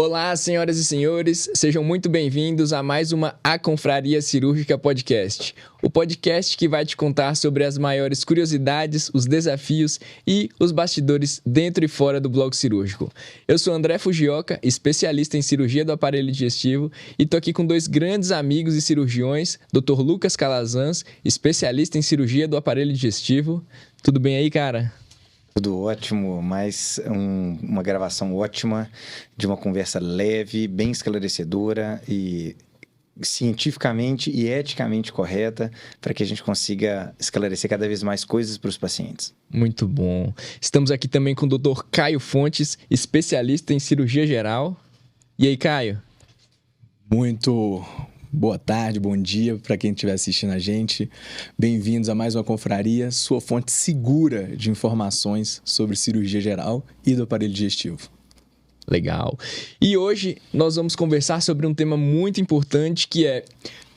Olá, senhoras e senhores, sejam muito bem-vindos a mais uma A Confraria Cirúrgica Podcast. O podcast que vai te contar sobre as maiores curiosidades, os desafios e os bastidores dentro e fora do bloco cirúrgico. Eu sou André Fujioka, especialista em cirurgia do aparelho digestivo, e tô aqui com dois grandes amigos e cirurgiões, Dr. Lucas Calazans, especialista em cirurgia do aparelho digestivo. Tudo bem aí, cara? Tudo ótimo, uma gravação ótima, de uma conversa leve, bem esclarecedora e cientificamente e eticamente correta, para que a gente consiga esclarecer cada vez mais coisas para os pacientes. Muito bom. Estamos aqui também com o Dr. Caio Fontes, especialista em cirurgia geral. E aí, Caio? Muito boa tarde, bom dia para quem estiver assistindo a gente. Bem-vindos a mais uma confraria, sua fonte segura de informações sobre cirurgia geral e do aparelho digestivo. Legal. E hoje nós vamos conversar sobre um tema muito importante, que é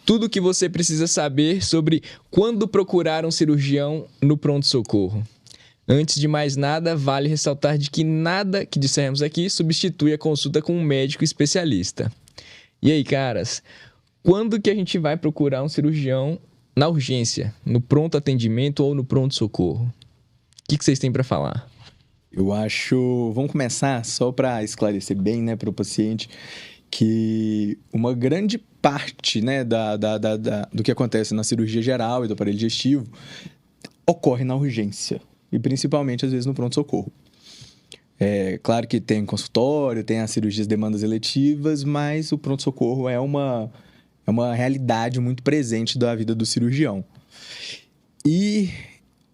tudo o que você precisa saber sobre quando procurar um cirurgião no pronto-socorro. Antes de mais nada, vale ressaltar de que nada que dissermos aqui substitui a consulta com um médico especialista. E aí, caras, quando que a gente vai procurar um cirurgião na urgência, no pronto atendimento ou no pronto-socorro? O que vocês têm para falar? Eu acho... Vamos começar só para esclarecer bem, para o paciente, que uma grande parte, do que acontece na cirurgia geral e do aparelho digestivo ocorre na urgência, e principalmente, às vezes, no pronto-socorro. É claro que tem consultório, tem as cirurgias demandas eletivas, mas o pronto-socorro é uma realidade muito presente da vida do cirurgião. E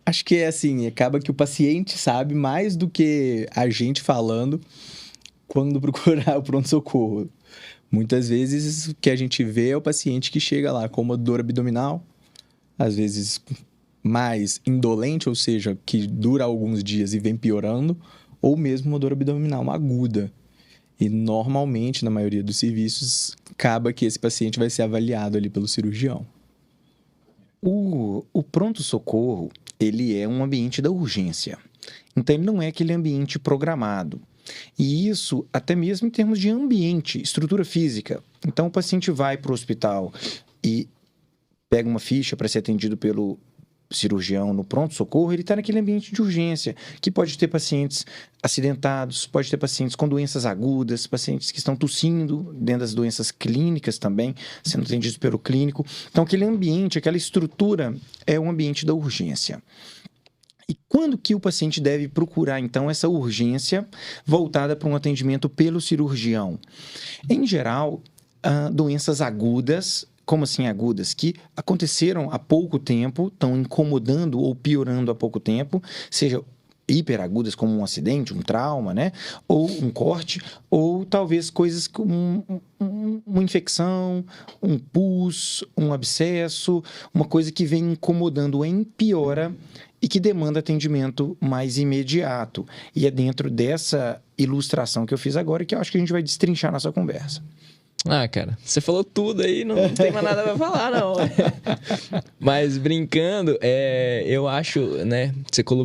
acho que é assim, acaba que o paciente sabe mais do que a gente falando quando procurar o pronto-socorro. Muitas vezes o que a gente vê é o paciente que chega lá com uma dor abdominal, às vezes mais indolente, ou seja, que dura alguns dias e vem piorando, ou mesmo uma dor abdominal aguda. E normalmente, na maioria dos serviços, acaba que esse paciente vai ser avaliado ali pelo cirurgião. O pronto-socorro, ele é um ambiente da urgência. Então, ele não é aquele ambiente programado. E isso, até mesmo em termos de ambiente, estrutura física. Então, o paciente vai para o hospital e pega uma ficha para ser atendido pelo cirurgião no pronto-socorro, ele está naquele ambiente de urgência, que pode ter pacientes acidentados, pode ter pacientes com doenças agudas, pacientes que estão tossindo, dentro das doenças clínicas também, sendo atendidos pelo clínico. Então, aquele ambiente, aquela estrutura é um ambiente da urgência. E quando que o paciente deve procurar, então, essa urgência voltada para um atendimento pelo cirurgião? Em geral, doenças agudas. Como assim agudas? Que aconteceram há pouco tempo, estão incomodando ou piorando há pouco tempo, seja hiperagudas como um acidente, um trauma, ou um corte, ou talvez coisas como uma infecção, um pus, um abscesso, uma coisa que vem incomodando em piora e que demanda atendimento mais imediato. E é dentro dessa ilustração que eu fiz agora que eu acho que a gente vai destrinchar nossa conversa. Ah, cara, você falou tudo aí, não tem mais nada pra falar, não. Mas brincando, eu acho,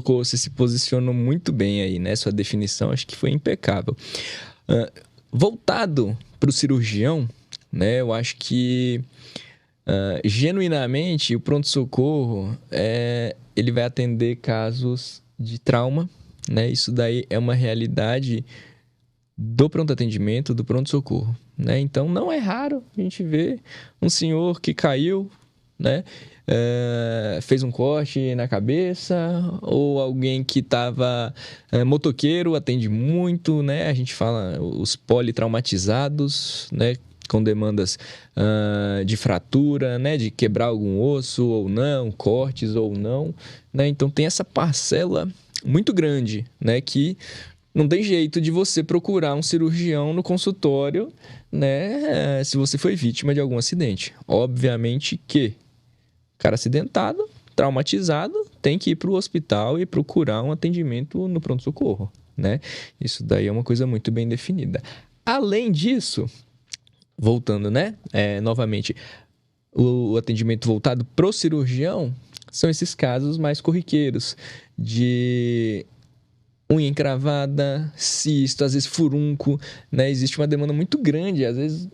você se posicionou muito bem aí, sua definição acho que foi impecável. Voltado pro cirurgião, eu acho que genuinamente o pronto-socorro, ele vai atender casos de trauma, Isso daí é uma realidade do pronto-atendimento, do pronto-socorro, Então, não é raro a gente ver um senhor que caiu, fez um corte na cabeça, ou alguém que estava motoqueiro, atende muito, A gente fala os politraumatizados, com demandas de fratura, de quebrar algum osso ou não, cortes ou não, Então, tem essa parcela muito grande, que não tem jeito de você procurar um cirurgião no consultório, se você foi vítima de algum acidente. Obviamente que o cara acidentado, traumatizado, tem que ir para o hospital e procurar um atendimento no pronto-socorro, Isso daí é uma coisa muito bem definida. Além disso, voltando, novamente, o atendimento voltado para o cirurgião são esses casos mais corriqueiros de unha encravada, cisto, às vezes furúnculo, né? Existe uma demanda muito grande, às vezes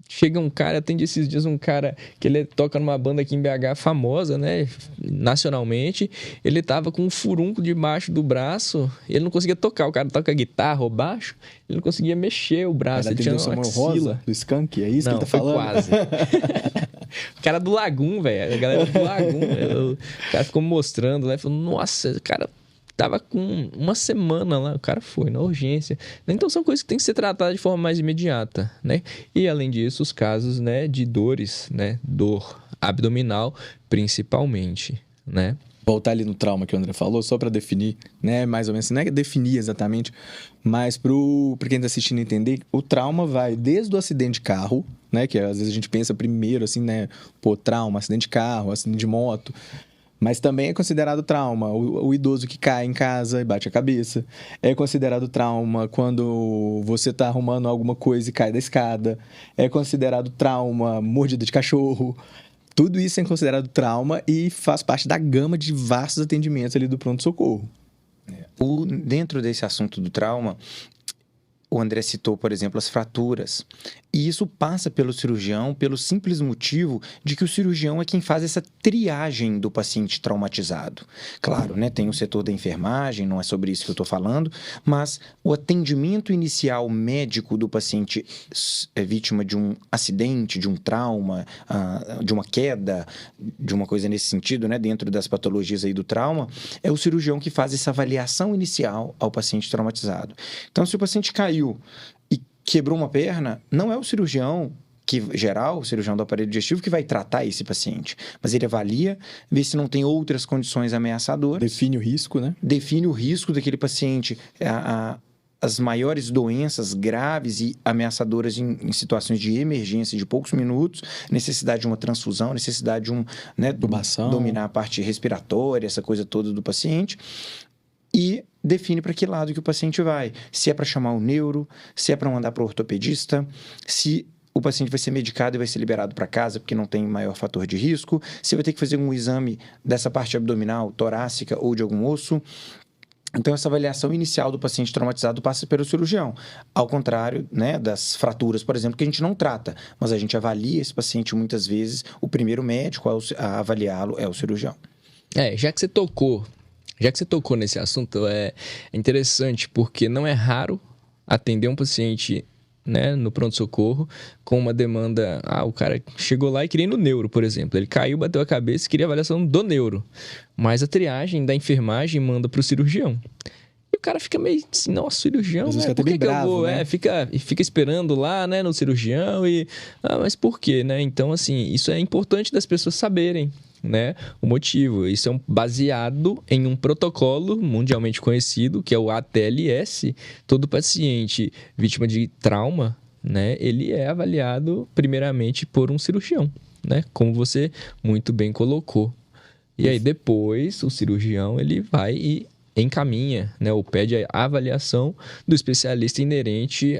chega um cara, atende esses dias um cara que ele toca numa banda aqui em BH famosa, né, nacionalmente, ele tava com um furúnculo debaixo do braço, ele não conseguia tocar, o cara toca guitarra ou baixo, ele não conseguia mexer o braço, ele tinha uma axila. Do Skank, é isso não, que ele tá falando? Quase. O cara do Lagum, velho, a galera do Lagum, o cara ficou mostrando lá, e falou, nossa, o cara tava com uma semana lá, o cara foi na urgência. Então são coisas que tem que ser tratadas de forma mais imediata, né? E além disso, os casos, né, de dores, né, dor abdominal, principalmente, né? Voltar ali no trauma que o André falou, só para definir, né, mais ou menos, não é definir exatamente, mas para quem tá assistindo entender, o trauma vai desde o acidente de carro, né, que às vezes a gente pensa primeiro assim, né, pô, trauma, acidente de carro, acidente de moto, mas também é considerado trauma o idoso que cai em casa e bate a cabeça. É considerado trauma quando você está arrumando alguma coisa e cai da escada. É considerado trauma mordida de cachorro. Tudo isso é considerado trauma e faz parte da gama de vastos atendimentos ali do pronto-socorro. Dentro desse assunto do trauma, o André citou, por exemplo, as fraturas. E isso passa pelo cirurgião pelo simples motivo de que o cirurgião é quem faz essa triagem do paciente traumatizado. Claro, né, tem o setor da enfermagem, não é sobre isso que eu estou falando, mas o atendimento inicial médico do paciente vítima de um acidente, de um trauma, de uma queda, de uma coisa nesse sentido, né, dentro das patologias aí do trauma, é o cirurgião que faz essa avaliação inicial ao paciente traumatizado. Então, se o paciente caiu e quebrou uma perna, não é o cirurgião geral, o cirurgião do aparelho digestivo, que vai tratar esse paciente. Mas ele avalia, vê se não tem outras condições ameaçadoras. Define o risco, né? Define o risco daquele paciente. As maiores doenças graves e ameaçadoras em situações de emergência de poucos minutos, necessidade de uma transfusão, necessidade de tubação, dominar a parte respiratória, essa coisa toda do paciente. E define para que lado que o paciente vai. Se é para chamar o neuro, se é para mandar para o ortopedista, se o paciente vai ser medicado e vai ser liberado para casa porque não tem maior fator de risco, se vai ter que fazer um exame dessa parte abdominal, torácica ou de algum osso. Então, essa avaliação inicial do paciente traumatizado passa pelo cirurgião. Ao contrário, né, das fraturas, por exemplo, que a gente não trata, mas a gente avalia esse paciente muitas vezes, o primeiro médico a avaliá-lo é o cirurgião. Já que você tocou nesse assunto, é interessante porque não é raro atender um paciente, né, no pronto-socorro com uma demanda... o cara chegou lá e queria ir no neuro, por exemplo. Ele caiu, bateu a cabeça e queria avaliação do neuro. Mas a triagem da enfermagem manda para o cirurgião. E o cara fica meio assim, nossa, cirurgião, né? Por que eu vou? Né? Fica esperando lá, né, no cirurgião e... mas por quê, né? Então, assim, isso é importante das pessoas saberem, né, o motivo. Isso é baseado em um protocolo mundialmente conhecido, que é o ATLS. Todo paciente vítima de trauma, né, ele é avaliado primeiramente por um cirurgião, né, como você muito bem colocou. E aí depois o cirurgião ele vai e encaminha, né, ou pede a avaliação do especialista inerente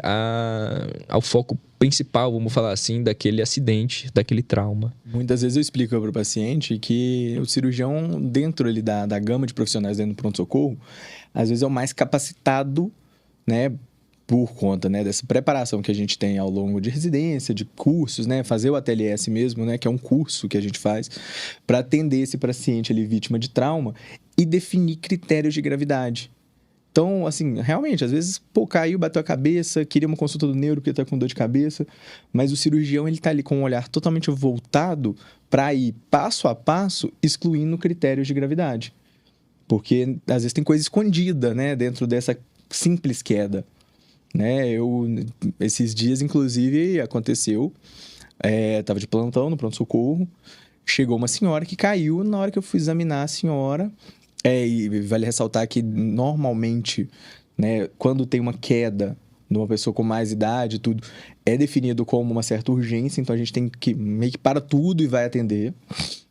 ao foco principal, vamos falar assim, daquele acidente, daquele trauma. Muitas vezes eu explico para o paciente que o cirurgião, dentro ali da gama de profissionais dentro do pronto-socorro, às vezes é o mais capacitado, né, por conta, né, dessa preparação que a gente tem ao longo de residência, de cursos, né, fazer o ATLS mesmo, né, que é um curso que a gente faz para atender esse paciente ali vítima de trauma e definir critérios de gravidade. Então, assim, realmente, às vezes, caiu, bateu a cabeça, queria uma consulta do neuro porque tá com dor de cabeça, mas o cirurgião, ele tá ali com um olhar totalmente voltado para ir passo a passo, excluindo critérios de gravidade. Porque, às vezes, tem coisa escondida, né, dentro dessa simples queda. Né? Esses dias, inclusive, aconteceu, tava de plantão no pronto-socorro, chegou uma senhora que caiu, na hora que eu fui examinar a senhora, e vale ressaltar que normalmente, né, quando tem uma queda de uma pessoa com mais idade, tudo é definido como uma certa urgência, então a gente tem que meio que para tudo e vai atender,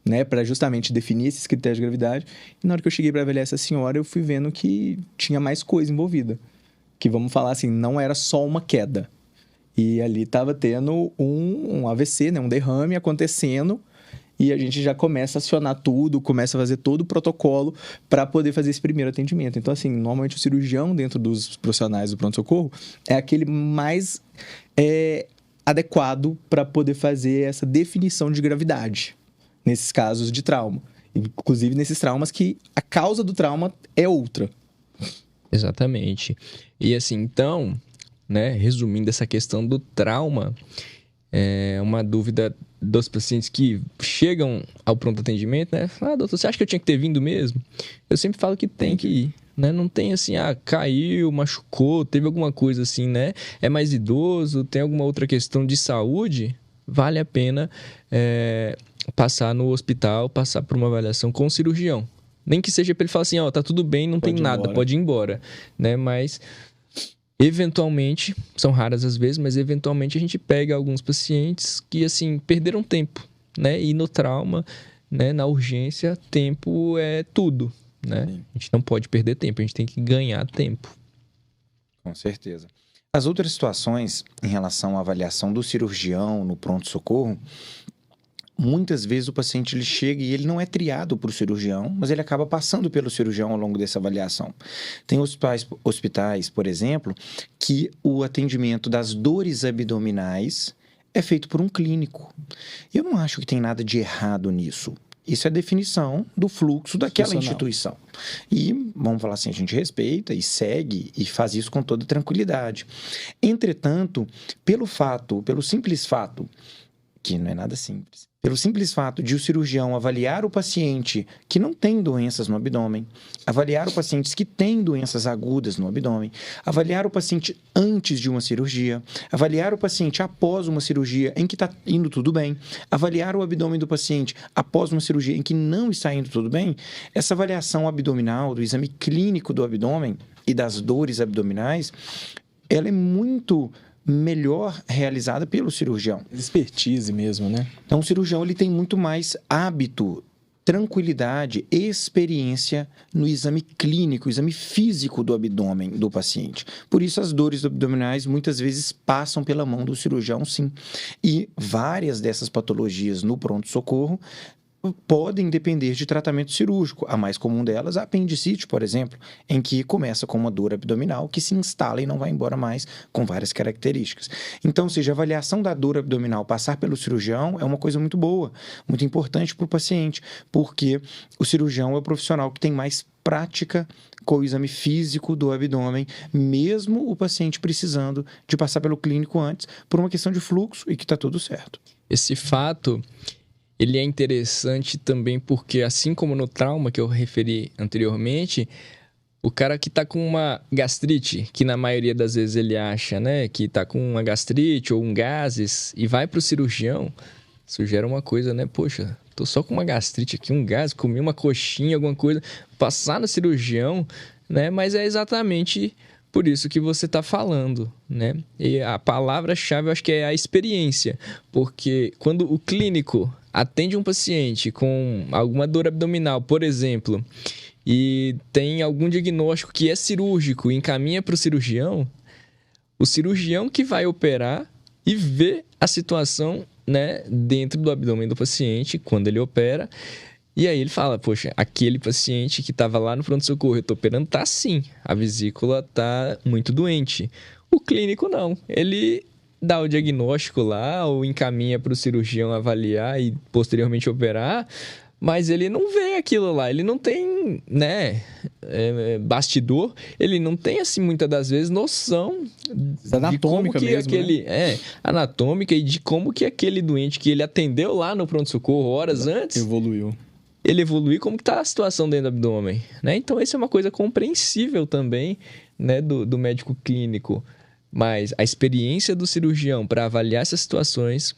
né, para justamente definir esses critérios de gravidade. E na hora que eu cheguei para avaliar essa senhora, eu fui vendo que tinha mais coisa envolvida, que vamos falar assim, não era só uma queda. E ali estava tendo um AVC, né, um derrame acontecendo, e a gente já começa a acionar tudo, começa a fazer todo o protocolo para poder fazer esse primeiro atendimento. Então, assim, normalmente o cirurgião dentro dos profissionais do pronto-socorro é aquele mais adequado para poder fazer essa definição de gravidade nesses casos de trauma. Inclusive nesses traumas que a causa do trauma é outra. Exatamente. E assim, então, né, resumindo essa questão do trauma, é uma dúvida dos pacientes que chegam ao pronto atendimento, né? Doutor, você acha que eu tinha que ter vindo mesmo? Eu sempre falo que tem que ir, né? Não tem assim, caiu, machucou, teve alguma coisa assim, né? É mais idoso, tem alguma outra questão de saúde, vale a pena passar no hospital, passar por uma avaliação com o cirurgião. Nem que seja para ele falar assim, tá tudo bem, não tem nada, pode ir embora, né? Mas, eventualmente, são raras as vezes, mas eventualmente a gente pega alguns pacientes que, assim, perderam tempo, né? E no trauma, né, na urgência, tempo é tudo, né? A gente não pode perder tempo, a gente tem que ganhar tempo. Com certeza. As outras situações em relação à avaliação do cirurgião no pronto-socorro, muitas vezes o paciente ele chega e ele não é triado por cirurgião, mas ele acaba passando pelo cirurgião ao longo dessa avaliação. Tem hospitais, por exemplo, que o atendimento das dores abdominais é feito por um clínico. Eu não acho que tem nada de errado nisso. Isso é a definição do fluxo daquela instituição. E, vamos falar assim, a gente respeita e segue e faz isso com toda tranquilidade. Entretanto, pelo simples fato, que não é nada simples, pelo simples fato de o cirurgião avaliar o paciente que não tem doenças no abdômen, avaliar o paciente que tem doenças agudas no abdômen, avaliar o paciente antes de uma cirurgia, avaliar o paciente após uma cirurgia em que está indo tudo bem, avaliar o abdômen do paciente após uma cirurgia em que não está indo tudo bem, essa avaliação abdominal, do exame clínico do abdômen e das dores abdominais, ela é muito melhor realizada pelo cirurgião. Expertise mesmo, né? Então, o cirurgião ele tem muito mais hábito, tranquilidade, experiência no exame clínico, exame físico do abdômen do paciente. Por isso, as dores abdominais muitas vezes passam pela mão do cirurgião, sim. E várias dessas patologias no pronto-socorro podem depender de tratamento cirúrgico. A mais comum delas é a apendicite, por exemplo, em que começa com uma dor abdominal que se instala e não vai embora mais, com várias características. Então, ou seja, a avaliação da dor abdominal passar pelo cirurgião é uma coisa muito boa, muito importante para o paciente, porque o cirurgião é o profissional que tem mais prática com o exame físico do abdômen, mesmo o paciente precisando de passar pelo clínico antes, por uma questão de fluxo e que está tudo certo. Esse fato, ele é interessante também porque, assim como no trauma que eu referi anteriormente, o cara que tá com uma gastrite, que na maioria das vezes ele acha, né, que tá com uma gastrite ou um gases e vai pro cirurgião, isso gera uma coisa, né, poxa, tô só com uma gastrite aqui, um gases, comi uma coxinha, alguma coisa, passar no cirurgião, né, mas é exatamente por isso que você está falando, né? E a palavra-chave eu acho que é a experiência, porque quando o clínico atende um paciente com alguma dor abdominal, por exemplo, e tem algum diagnóstico que é cirúrgico e encaminha para o cirurgião que vai operar e vê a situação, né, dentro do abdômen do paciente quando ele opera. E aí ele fala, poxa, aquele paciente que estava lá no pronto-socorro, eu estou operando, tá sim, a vesícula tá muito doente. O clínico não, ele dá o diagnóstico lá, ou encaminha para o cirurgião avaliar e posteriormente operar, mas ele não vê aquilo lá, ele não tem, né, bastidor, ele não tem, assim, muitas das vezes, noção anatômica de como que mesmo, aquele, né? Anatômica, e de como que aquele doente que ele atendeu lá no pronto-socorro horas antes ele evoluiu, como que está a situação dentro do abdômen, né? Então, isso é uma coisa compreensível também, né, do médico clínico. Mas a experiência do cirurgião para avaliar essas situações,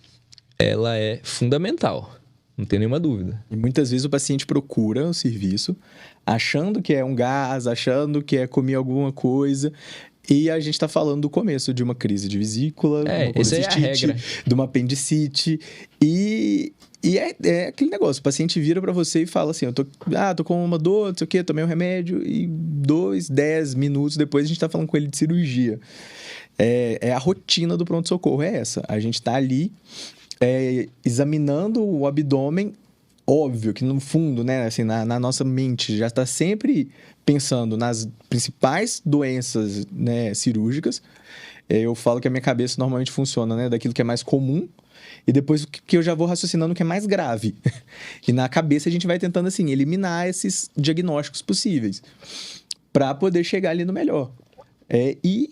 ela é fundamental. Não tem nenhuma dúvida. E muitas vezes o paciente procura o serviço achando que é um gás, achando que é comer alguma coisa. E a gente está falando do começo de uma crise de vesícula, uma colicistite, de uma apendicite. E é aquele negócio, o paciente vira para você e fala assim, tô com uma dor, não sei o quê, tomei um remédio, e 10 minutos depois a gente tá falando com ele de cirurgia. A rotina do pronto-socorro é essa. A gente tá ali examinando o abdômen óbvio que no fundo, né, assim, na nossa mente já está sempre pensando nas principais doenças, né, cirúrgicas. Eu falo que a minha cabeça normalmente funciona, né, daquilo que é mais comum e depois que eu já vou raciocinando o que é mais grave. E na cabeça a gente vai tentando, assim, eliminar esses diagnósticos possíveis para poder chegar ali no melhor. E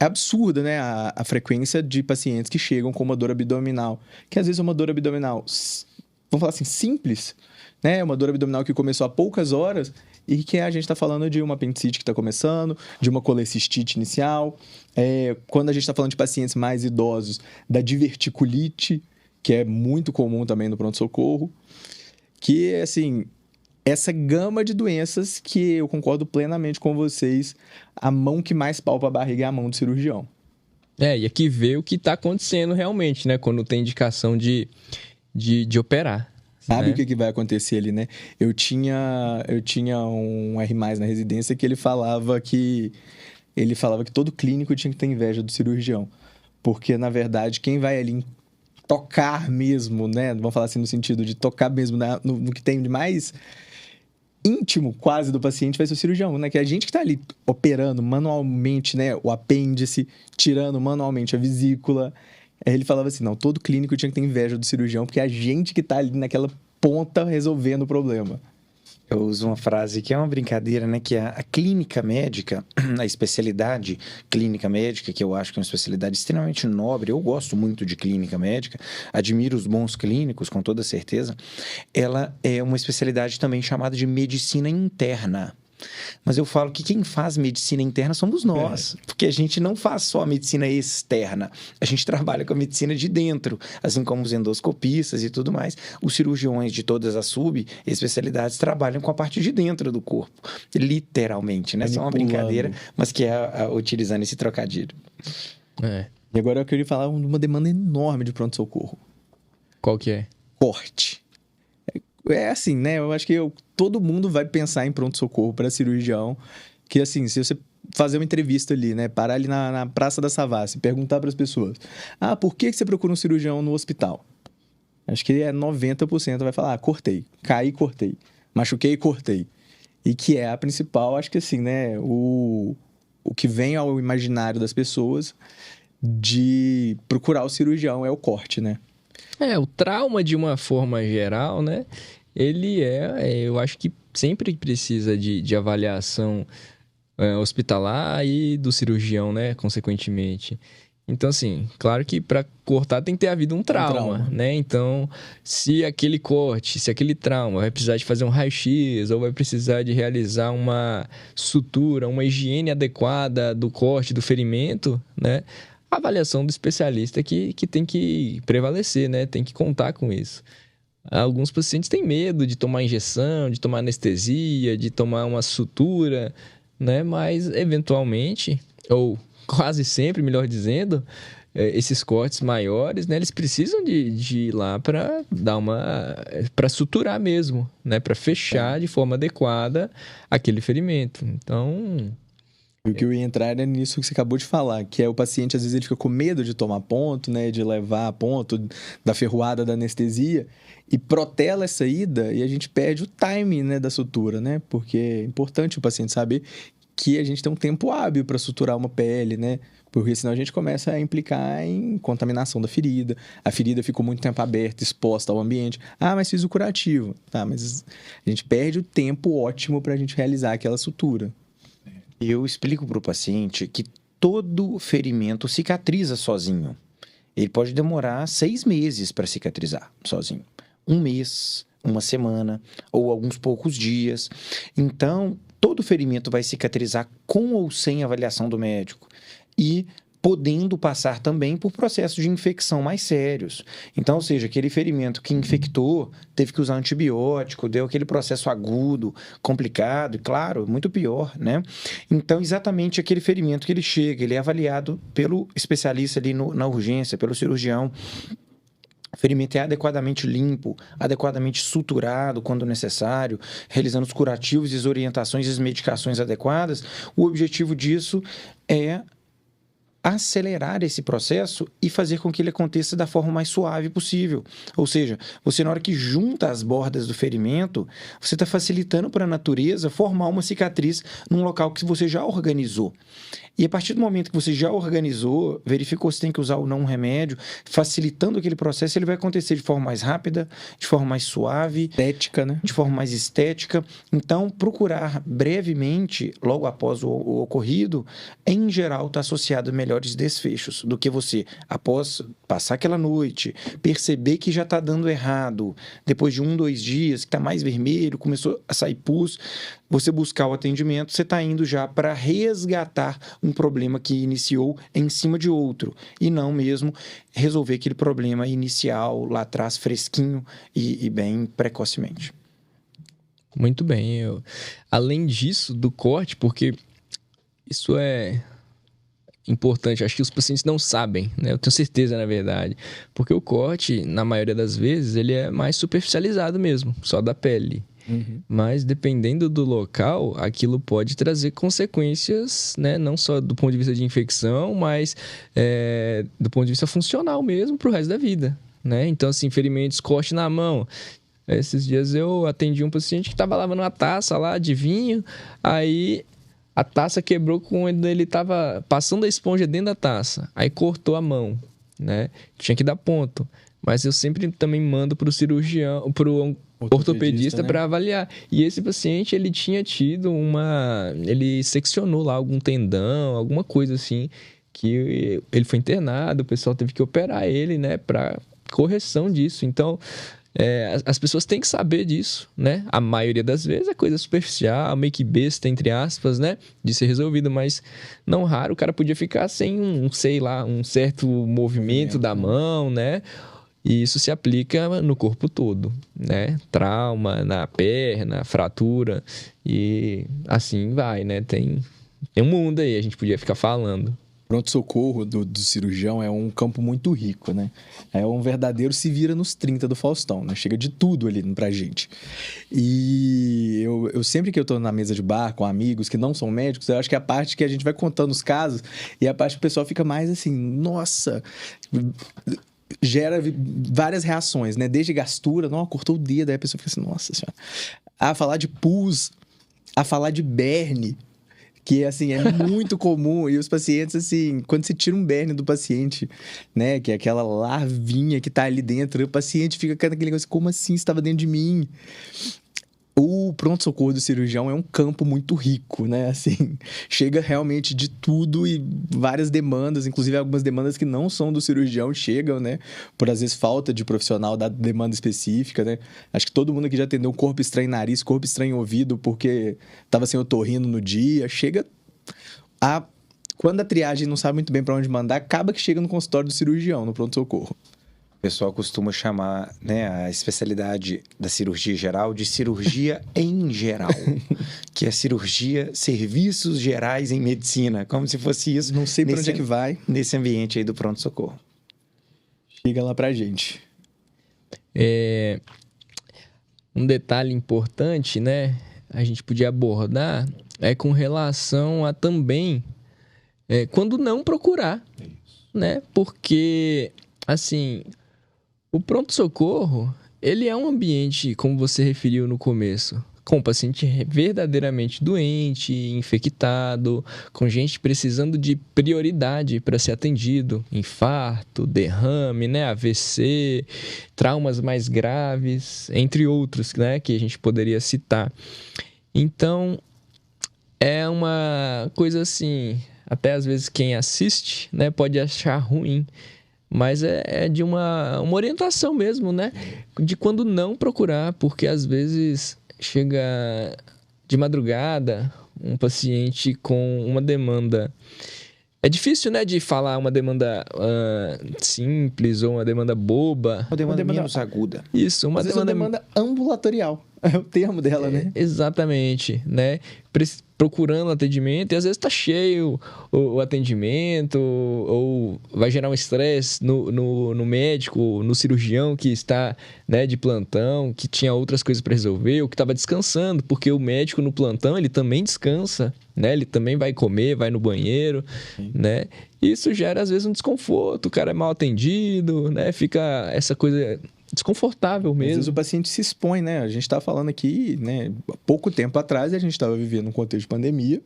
é absurda, né, a frequência de pacientes que chegam com uma dor abdominal, que às vezes é uma dor abdominal, vamos falar assim, simples, né, uma dor abdominal que começou há poucas horas e que a gente está falando de uma apendicite que está começando, de uma colecistite inicial, quando a gente está falando de pacientes mais idosos, da diverticulite, que é muito comum também no pronto-socorro, que, assim, essa gama de doenças que eu concordo plenamente com vocês, a mão que mais palpa a barriga é a mão do cirurgião. E aqui vê o que está acontecendo realmente, né? Quando tem indicação de operar. Sabe, né? O que vai acontecer ali, né? Eu tinha um R+, na residência que ele falava que todo clínico tinha que ter inveja do cirurgião. Porque, na verdade, quem vai ali tocar mesmo, né? Vamos falar assim, no sentido de tocar mesmo no que tem de mais íntimo quase do paciente vai ser o cirurgião, né? Que é a gente que está ali operando manualmente, né? O apêndice, tirando manualmente a vesícula. Aí ele falava assim, não, todo clínico tinha que ter inveja do cirurgião, porque é a gente que está ali naquela ponta resolvendo o problema. Eu uso uma frase que é uma brincadeira, né? Que é a clínica médica, a especialidade clínica médica, que eu acho que é uma especialidade extremamente nobre. Eu gosto muito de clínica médica, admiro os bons clínicos, com toda certeza. Ela é uma especialidade também chamada de medicina interna. Mas eu falo que quem faz medicina interna somos nós, porque a gente não faz só a medicina externa, a gente trabalha com a medicina de dentro, assim como os endoscopistas e tudo mais. Os cirurgiões de todas as subespecialidades trabalham com a parte de dentro do corpo, literalmente, né? Isso é uma brincadeira, mas que é utilizando esse trocadilho. E agora eu queria falar de uma demanda enorme de pronto-socorro. Qual que é? Corte. É assim, né? Eu acho que todo mundo vai pensar em pronto-socorro para cirurgião, que assim, se você fazer uma entrevista ali, né? Parar ali na Praça da Savassi, perguntar para as pessoas, por que você procura um cirurgião no hospital? Acho que 90% vai falar, cortei, caí, cortei, machuquei, cortei. E que é a principal, acho que assim, né? O que vem ao imaginário das pessoas de procurar o cirurgião é o corte, né? O trauma, de uma forma geral, né? Ele eu acho que sempre precisa de avaliação hospitalar e do cirurgião, né? Consequentemente. Então, assim, claro que para cortar tem que ter havido um trauma, né? Então, se aquele corte, se aquele trauma vai precisar de fazer um raio-x ou vai precisar de realizar uma sutura, uma higiene adequada do corte, do ferimento, né? A avaliação do especialista que tem que prevalecer, né? Tem que contar com isso. Alguns pacientes têm medo de tomar injeção, de tomar anestesia, de tomar uma sutura, né? Mas, eventualmente, ou quase sempre, melhor dizendo, esses cortes maiores, né? Eles precisam de ir lá para para suturar mesmo, né? Para fechar de forma adequada aquele ferimento. Então, O que eu ia entrar é nisso que você acabou de falar, que é o paciente, às vezes, ele fica com medo de tomar ponto, né? De levar a ponto da ferroada da anestesia e protela essa ida e a gente perde o timing, né, da sutura, né? Porque é importante o paciente saber que a gente tem um tempo hábil para suturar uma pele, né? Porque senão a gente começa a implicar em contaminação da ferida. A ferida ficou muito tempo aberta, exposta ao ambiente. Mas fiz o curativo. Tá, mas a gente perde o tempo ótimo para a gente realizar aquela sutura. Eu explico para o paciente que todo ferimento cicatriza sozinho. Ele pode demorar 6 meses para cicatrizar sozinho. 1 mês, 1 semana ou alguns poucos dias. Então, todo ferimento vai cicatrizar com ou sem avaliação do médico. E podendo passar também por processos de infecção mais sérios. Então, ou seja, aquele ferimento que infectou, teve que usar antibiótico, deu aquele processo agudo, complicado, e claro, muito pior, né? Então, exatamente aquele ferimento que ele chega, ele é avaliado pelo especialista ali na urgência, pelo cirurgião. O ferimento é adequadamente limpo, adequadamente suturado quando necessário, realizando os curativos, as orientações e as medicações adequadas. O objetivo disso é acelerar esse processo e fazer com que ele aconteça da forma mais suave possível. Ou seja, você na hora que junta as bordas do ferimento, você está facilitando para a natureza formar uma cicatriz num local que você já organizou. E a partir do momento que você já organizou, verificou se tem que usar ou não um remédio, facilitando aquele processo, ele vai acontecer de forma mais rápida, de forma mais suave. Estética, né? De forma mais estética. Então, procurar brevemente, logo após o ocorrido, em geral está associado a melhores desfechos do que você, após passar aquela noite, perceber que já está dando errado, depois de 1, 2 dias, que está mais vermelho, começou a sair pus, você buscar o atendimento, você está indo já para resgatar um problema que iniciou em cima de outro, e não mesmo resolver aquele problema inicial lá atrás, fresquinho e bem precocemente. Muito bem. Além disso, do corte, porque isso é importante, acho que os pacientes não sabem, né? Eu tenho certeza, na verdade, porque o corte, na maioria das vezes, ele é mais superficializado mesmo, só da pele. Mas dependendo do local, aquilo pode trazer consequências, né? Não só do ponto de vista de infecção, mas do ponto de vista funcional mesmo para o resto da vida, né? Então, assim, ferimentos, corte na mão. Esses dias eu atendi um paciente que estava lavando uma taça lá de vinho, aí a taça quebrou quando ele estava passando a esponja dentro da taça, aí cortou a mão, né? Tinha que dar ponto. Mas eu sempre também mando para o cirurgião, para o ortopedista, né, para avaliar. E esse paciente, ele tinha tido ele seccionou lá algum tendão, alguma coisa assim, que ele foi internado, o pessoal teve que operar ele, né, para correção disso. Então, as pessoas têm que saber disso, né? A maioria das vezes é coisa superficial, meio que besta, entre aspas, né? De ser resolvido, mas não raro o cara podia ficar sem um certo movimento da mão, né? E isso se aplica no corpo todo, né? Trauma na perna, fratura e assim vai, né? Tem um mundo aí, a gente podia ficar falando. Pronto-socorro do cirurgião é um campo muito rico, né? É um verdadeiro se vira nos 30 do Faustão, né? Chega de tudo ali pra gente. E eu sempre que eu tô na mesa de bar com amigos que não são médicos, eu acho que é a parte que a gente vai contando os casos e a parte que o pessoal fica mais assim, nossa... Gera várias reações, né? Desde gastura, não, cortou o dedo, aí a pessoa fica assim, nossa senhora. A falar de pus, a falar de berne, que, assim, é muito comum. E os pacientes, assim, quando você tira um berne do paciente, né? Que é aquela larvinha que tá ali dentro, o paciente fica com aquele negócio, como assim? Estava dentro de mim? O pronto-socorro do cirurgião é um campo muito rico, né? Assim, chega realmente de tudo e várias demandas, inclusive algumas demandas que não são do cirurgião chegam, né? Por, às vezes, falta de profissional da demanda específica, né? Acho que todo mundo aqui já atendeu um corpo estranho em nariz, corpo estranho em ouvido, porque estava sem otorrino no dia. Quando a triagem não sabe muito bem para onde mandar, acaba que chega no consultório do cirurgião, no pronto-socorro. O pessoal costuma chamar, né, a especialidade da cirurgia geral de cirurgia em geral, que é cirurgia, serviços gerais em medicina, como se fosse isso. Não sei para onde é que vai. Nesse ambiente aí do pronto-socorro. Chega lá pra gente. Um detalhe importante, né, a gente podia abordar é com relação a também quando não procurar, né, porque, assim... O pronto-socorro, ele é um ambiente, como você referiu no começo, com o paciente verdadeiramente doente, infectado, com gente precisando de prioridade para ser atendido, infarto, derrame, né, AVC, traumas mais graves, entre outros, né, que a gente poderia citar. Então, é uma coisa assim, até às vezes quem assiste, né, pode achar ruim, mas é de uma orientação mesmo, né? De quando não procurar, porque às vezes chega de madrugada um paciente com uma demanda. É difícil, né, de falar uma demanda simples ou uma demanda boba. Uma demanda menos aguda. Isso, uma demanda ambulatorial. É o termo dela, né? Exatamente, né? Procurando atendimento e às vezes tá cheio o atendimento ou vai gerar um estresse no médico, no cirurgião que está, né, de plantão, que tinha outras coisas para resolver ou que estava descansando, porque o médico no plantão ele também descansa, né? Ele também vai comer, vai no banheiro, né? Isso gera às vezes um desconforto, o cara é mal atendido, né? Fica essa coisa desconfortável mesmo. Às vezes o paciente se expõe, né? A gente está falando aqui, né? Há pouco tempo atrás a gente estava vivendo um contexto de pandemia,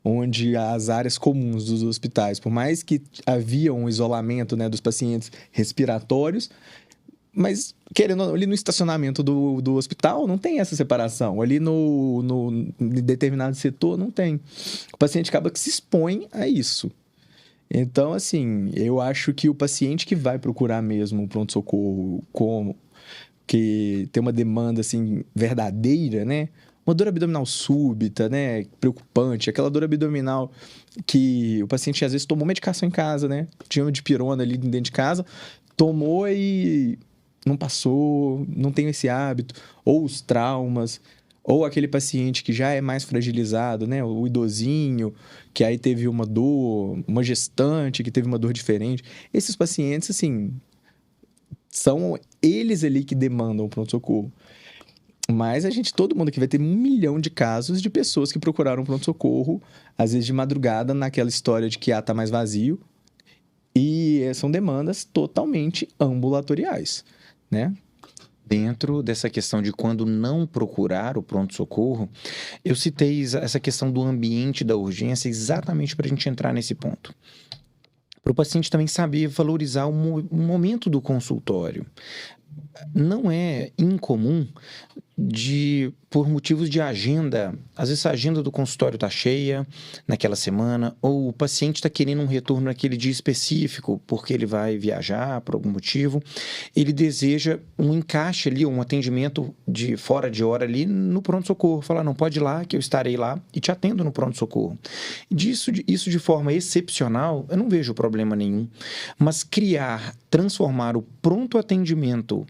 onde as áreas comuns dos hospitais, por mais que havia um isolamento, né, dos pacientes respiratórios, mas, querendo ou não, ali no estacionamento do hospital não tem essa separação. Ali no determinado setor não tem. O paciente acaba que se expõe a isso. Então, assim, eu acho que o paciente que vai procurar mesmo o pronto-socorro que tem uma demanda, assim, verdadeira, né? Uma dor abdominal súbita, né? Preocupante. Aquela dor abdominal que o paciente, às vezes, tomou medicação em casa, né? Tinha uma dipirona ali dentro de casa, tomou e não passou, não tem esse hábito. Ou os traumas... Ou aquele paciente que já é mais fragilizado, né? O idosinho, que aí teve uma dor, uma gestante que teve uma dor diferente. Esses pacientes, assim, são eles ali que demandam o pronto-socorro. Mas todo mundo aqui vai ter 1 milhão de casos de pessoas que procuraram pronto-socorro, às vezes de madrugada, naquela história de que tá mais vazio. E são demandas totalmente ambulatoriais, né? Dentro dessa questão de quando não procurar o pronto-socorro, eu citei essa questão do ambiente da urgência exatamente para a gente entrar nesse ponto. Para o paciente também saber valorizar o momento do consultório. Não é incomum por motivos de agenda, às vezes a agenda do consultório está cheia naquela semana, ou o paciente está querendo um retorno naquele dia específico, porque ele vai viajar por algum motivo, ele deseja um encaixe ali, um atendimento de fora de hora ali no pronto-socorro, falar, não, pode ir lá, que eu estarei lá e te atendo no pronto-socorro. Isso de forma excepcional, eu não vejo problema nenhum, mas transformar o pronto atendimento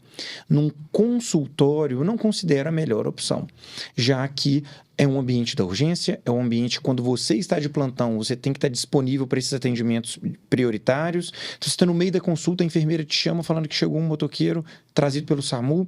num consultório, eu não considero a melhor opção, já que é um ambiente da urgência, é um ambiente quando você está de plantão, você tem que estar disponível para esses atendimentos prioritários. Então, você está no meio da consulta, a enfermeira te chama falando que chegou um motoqueiro trazido pelo SAMU.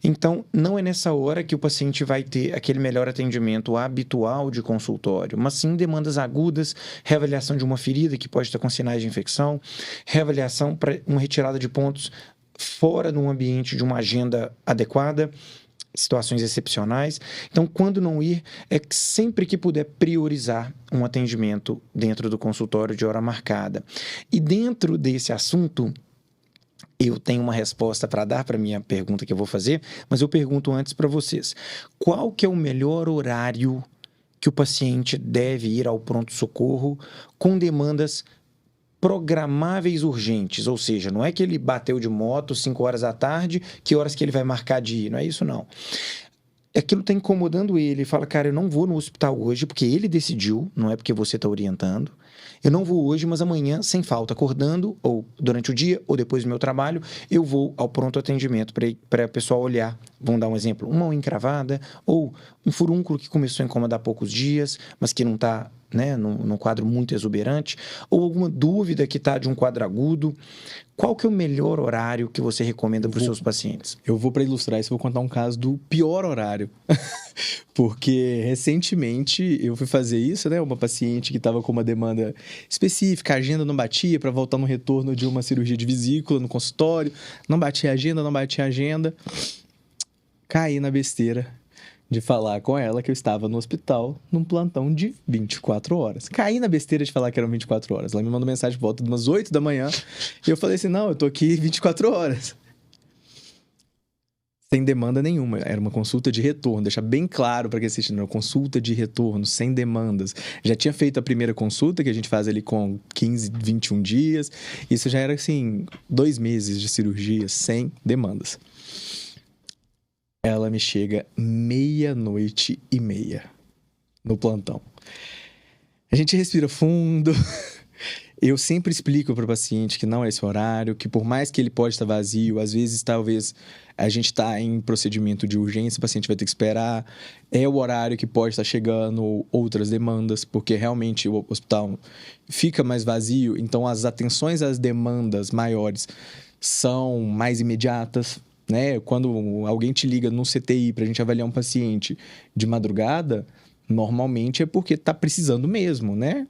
Então, não é nessa hora que o paciente vai ter aquele melhor atendimento habitual de consultório, mas sim demandas agudas, reavaliação de uma ferida que pode estar com sinais de infecção, reavaliação para uma retirada de pontos fora de um ambiente de uma agenda adequada, situações excepcionais. Então, quando não ir, é que sempre que puder priorizar um atendimento dentro do consultório de hora marcada. E dentro desse assunto, eu tenho uma resposta para dar para a minha pergunta que eu vou fazer, mas eu pergunto antes para vocês. Qual que é o melhor horário que o paciente deve ir ao pronto-socorro com demandas programáveis urgentes, ou seja, não é que ele bateu de moto 5 horas da tarde, que horas que ele vai marcar de ir, não é isso não. Aquilo está incomodando ele fala, cara, eu não vou no hospital hoje porque ele decidiu, não é porque você está orientando, eu não vou hoje, mas amanhã, sem falta, acordando, ou durante o dia, ou depois do meu trabalho, eu vou ao pronto atendimento para a pessoa olhar, vamos dar um exemplo, uma unha encravada, ou um furúnculo que começou a incomodar há poucos dias, mas que não está, né, num quadro muito exuberante, ou alguma dúvida que está de um quadro agudo. Qual que é o melhor horário que você recomenda para os seus pacientes? Eu vou, para ilustrar isso, vou contar um caso do pior horário. Porque recentemente eu fui fazer isso, né? Uma paciente que estava com uma demanda específica, a agenda não batia para voltar no retorno de uma cirurgia de vesícula no consultório, não batia a agenda. Caí na besteira de falar com ela que eu estava no hospital num plantão de 24 horas. Caí na besteira de falar que eram 24 horas. Ela me mandou mensagem de volta de umas 8 da manhã e eu falei assim, não, eu tô aqui 24 horas. Sem demanda nenhuma. Era uma consulta de retorno. Deixar bem claro para quem assiste, uma consulta de retorno, sem demandas. Já tinha feito a primeira consulta, que a gente faz ali com 15, 21 dias. Isso já era, assim, 2 meses de cirurgia, sem demandas. Ela me chega 00:30 no plantão. A gente respira fundo. Eu sempre explico para o paciente que não é esse horário, que por mais que ele pode estar vazio, às vezes, talvez, a gente está em procedimento de urgência, o paciente vai ter que esperar. É o horário que pode estar chegando outras demandas, porque realmente o hospital fica mais vazio, então as atenções às demandas maiores são mais imediatas, né? Quando alguém te liga no CTI para a gente avaliar um paciente de madrugada, normalmente é porque está precisando mesmo, né?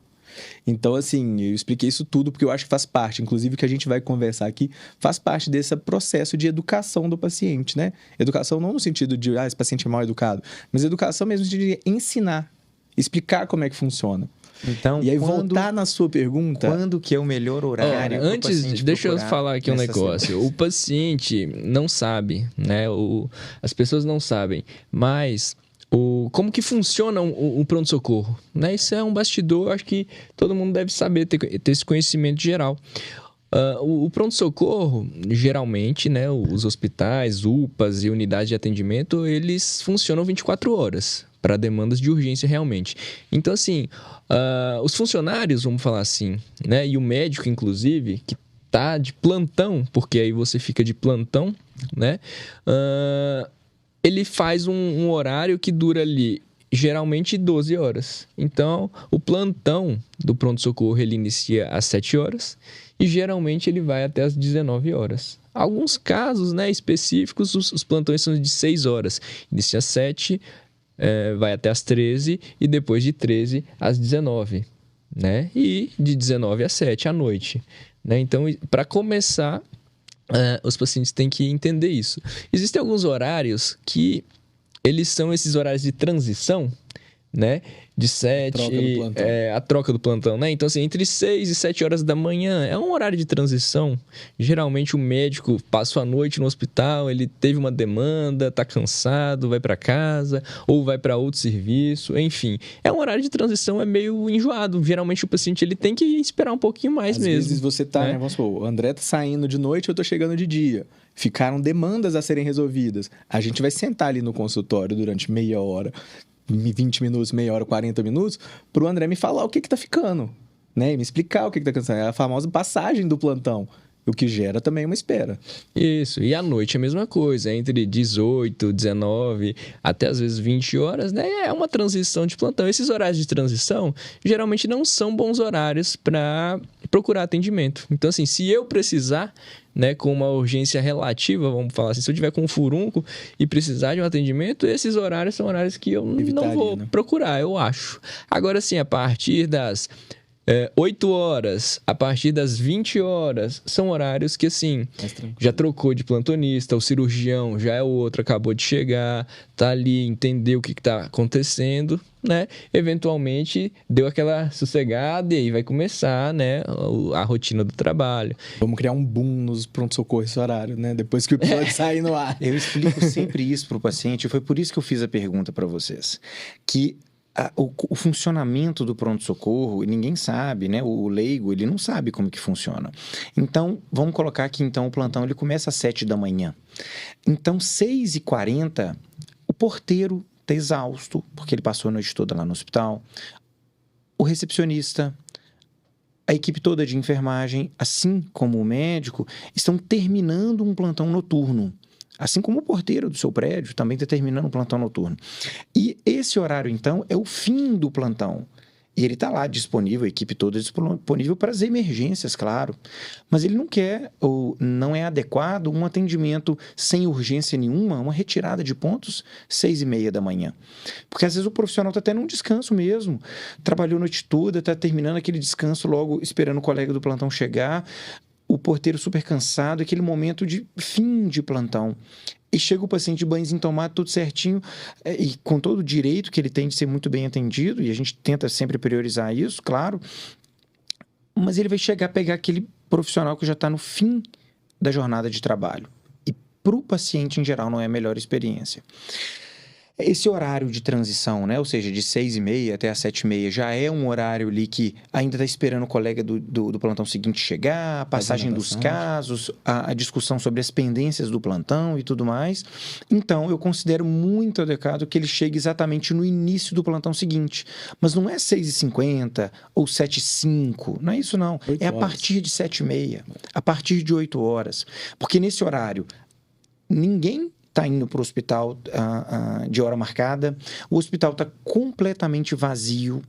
Então, assim, eu expliquei isso tudo porque eu acho que faz parte, inclusive o que a gente vai conversar aqui, faz parte desse processo de educação do paciente, né? Educação não no sentido de, esse paciente é mal educado, mas educação mesmo de ensinar, explicar como é que funciona. Então, e aí, voltar na sua pergunta... Quando que é o melhor horário? Antes, deixa eu falar aqui um negócio. O paciente não sabe, né? As pessoas não sabem, mas... como que funciona o pronto-socorro, né? Isso é um bastidor, acho que todo mundo deve saber, ter esse conhecimento geral. O pronto-socorro, geralmente, né, os hospitais, UPAs e unidades de atendimento, eles funcionam 24 horas para demandas de urgência realmente. Então, assim, os funcionários, vamos falar assim, né, e o médico, inclusive, que tá de plantão, porque aí você fica de plantão, né, ele faz um horário que dura ali, geralmente 12 horas. Então, o plantão do pronto-socorro, ele inicia às 7 horas e geralmente ele vai até às 19 horas. Alguns casos, né, específicos, os plantões são de 6 horas. Inicia às 7, vai até às 13 e depois de 13 às 19, né? E de 19 às 7 à noite, né? Então, para começar... os pacientes têm que entender isso. Existem alguns horários que eles são esses horários de transição, né? De 7, a troca do plantão, né? Então, assim, entre 6 e 7 horas da manhã é um horário de transição. Geralmente o médico passa a noite no hospital, ele teve uma demanda, tá cansado, vai para casa ou vai para outro serviço, enfim. É um horário de transição, é meio enjoado. Geralmente o paciente ele tem que esperar um pouquinho mais mesmo. Às vezes você tá, né? Vamos supor, o André tá saindo de noite, eu tô chegando de dia. Ficaram demandas a serem resolvidas. A gente vai sentar ali no consultório durante meia hora, 20 minutos, meia hora, 40 minutos, para o André me falar o que tá ficando, né? Me explicar o que tá acontecendo. É a famosa passagem do plantão, o que gera também uma espera. Isso, e à noite é a mesma coisa, entre 18, 19, até às vezes 20 horas, né? É uma transição de plantão. Esses horários de transição, geralmente não são bons horários para procurar atendimento. Então, assim, se eu precisar... né, com uma urgência relativa, vamos falar assim, se eu tiver com um furúnculo e precisar de um atendimento, esses horários são horários que eu não vou procurar, eu acho. Agora sim, a partir das 8 horas, a partir das 20 horas, são horários que, assim, já trocou de plantonista, o cirurgião já é outro, acabou de chegar, tá ali, entendeu o que tá acontecendo, né? Eventualmente, deu aquela sossegada e aí vai começar, né, a rotina do trabalho. Vamos criar um boom nos pronto-socorro esse horário, né? Depois que o episódio sair no ar. Eu explico sempre isso para o paciente, foi por isso que eu fiz a pergunta para vocês, que o funcionamento do pronto-socorro, ninguém sabe, né? O leigo, ele não sabe como que funciona. Então, vamos colocar que então, o plantão ele começa às 7 da manhã. Então, 6h40, o porteiro está exausto, porque ele passou a noite toda lá no hospital. O recepcionista, a equipe toda de enfermagem, assim como o médico, estão terminando um plantão noturno. Assim como o porteiro do seu prédio também está terminando um plantão noturno. E esse horário, então, é o fim do plantão. E ele está lá disponível, a equipe toda disponível para as emergências, claro. Mas ele não quer, ou não é adequado, um atendimento sem urgência nenhuma, uma retirada de pontos 6h30 da manhã. Porque às vezes o profissional está tendo um descanso mesmo. Trabalhou a noite toda, está terminando aquele descanso logo, esperando o colega do plantão chegar. O porteiro super cansado, aquele momento de fim de plantão. E chega o paciente de banhozinho tomado, tudo certinho, e com todo o direito que ele tem de ser muito bem atendido, e a gente tenta sempre priorizar isso, claro, mas ele vai chegar a pegar aquele profissional que já está no fim da jornada de trabalho. E para o paciente, em geral, não é a melhor experiência. Esse horário de transição, né? Ou seja, de 6h30 até as 7h30, já é um horário ali que ainda está esperando o colega do plantão seguinte chegar, a passagem dos casos, a discussão sobre as pendências do plantão e tudo mais. Então, eu considero muito adequado que ele chegue exatamente no início do plantão seguinte. Mas não é 6h50 ou 7h05, não é isso não. É a partir de 7h30, a partir de 8 horas. Porque nesse horário, ninguém está indo para o hospital de hora marcada, o hospital está completamente vazio,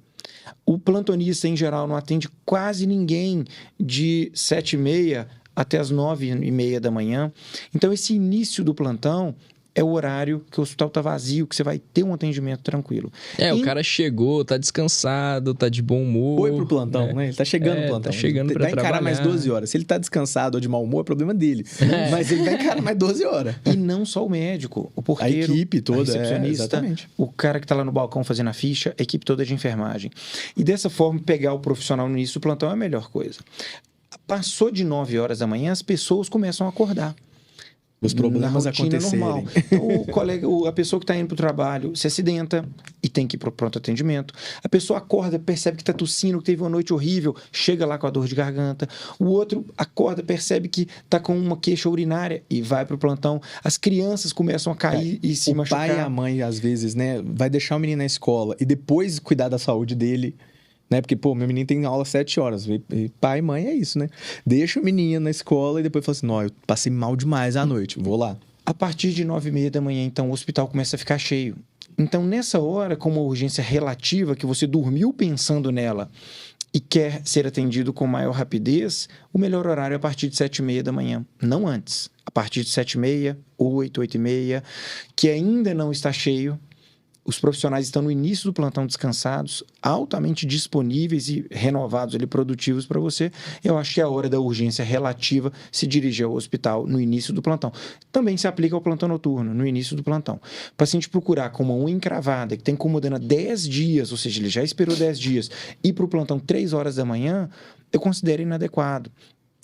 o plantonista, em geral, não atende quase ninguém de 7h30 até as 9h30 da manhã. Então, esse início do plantão é o horário que o hospital está vazio, que você vai ter um atendimento tranquilo. O cara chegou, tá descansado, tá de bom humor. Foi pro plantão, né? Ele tá chegando no plantão. Tá chegando pra vai encarar trabalhar. mais 12 horas. Se ele tá descansado ou de mau humor, é problema dele. Mas ele vai encarar mais 12 horas. E não só o médico, o porteiro, a equipe toda, a recepcionista, o cara que tá lá no balcão fazendo a ficha, a equipe toda de enfermagem. E dessa forma, pegar o profissional no início do plantão é a melhor coisa. Passou de 9 horas da manhã, as pessoas começam a acordar. Os problemas acontecerem. Normal. Então, a pessoa que está indo para o trabalho se acidenta e tem que ir para o pronto atendimento. A pessoa acorda, percebe que está tossindo, que teve uma noite horrível, chega lá com a dor de garganta. O outro acorda, percebe que está com uma queixa urinária e vai para o plantão. As crianças começam a cair e se machucar. O pai e a mãe, às vezes, né, vai deixar o menino na escola e depois cuidar da saúde dele. Né? Porque, meu menino tem aula às 7 horas. E pai e mãe é isso, né? Deixa o menino na escola e depois fala assim, não, eu passei mal demais à noite, vou lá. A partir de 9h30 da manhã, então, o hospital começa a ficar cheio. Então, nessa hora, com uma urgência relativa, que você dormiu pensando nela e quer ser atendido com maior rapidez, o melhor horário é a partir de 7h30 da manhã, não antes. A partir de 7h30, 8, 8h30, que ainda não está cheio. Os profissionais estão no início do plantão descansados, altamente disponíveis e renovados ali, produtivos para você. Eu acho que é a hora da urgência relativa se dirigir ao hospital no início do plantão. Também se aplica ao plantão noturno, no início do plantão. O paciente procurar com uma unha encravada, que está incomodando há 10 dias, ou seja, ele já esperou 10 dias, ir para o plantão 3 horas da manhã, eu considero inadequado.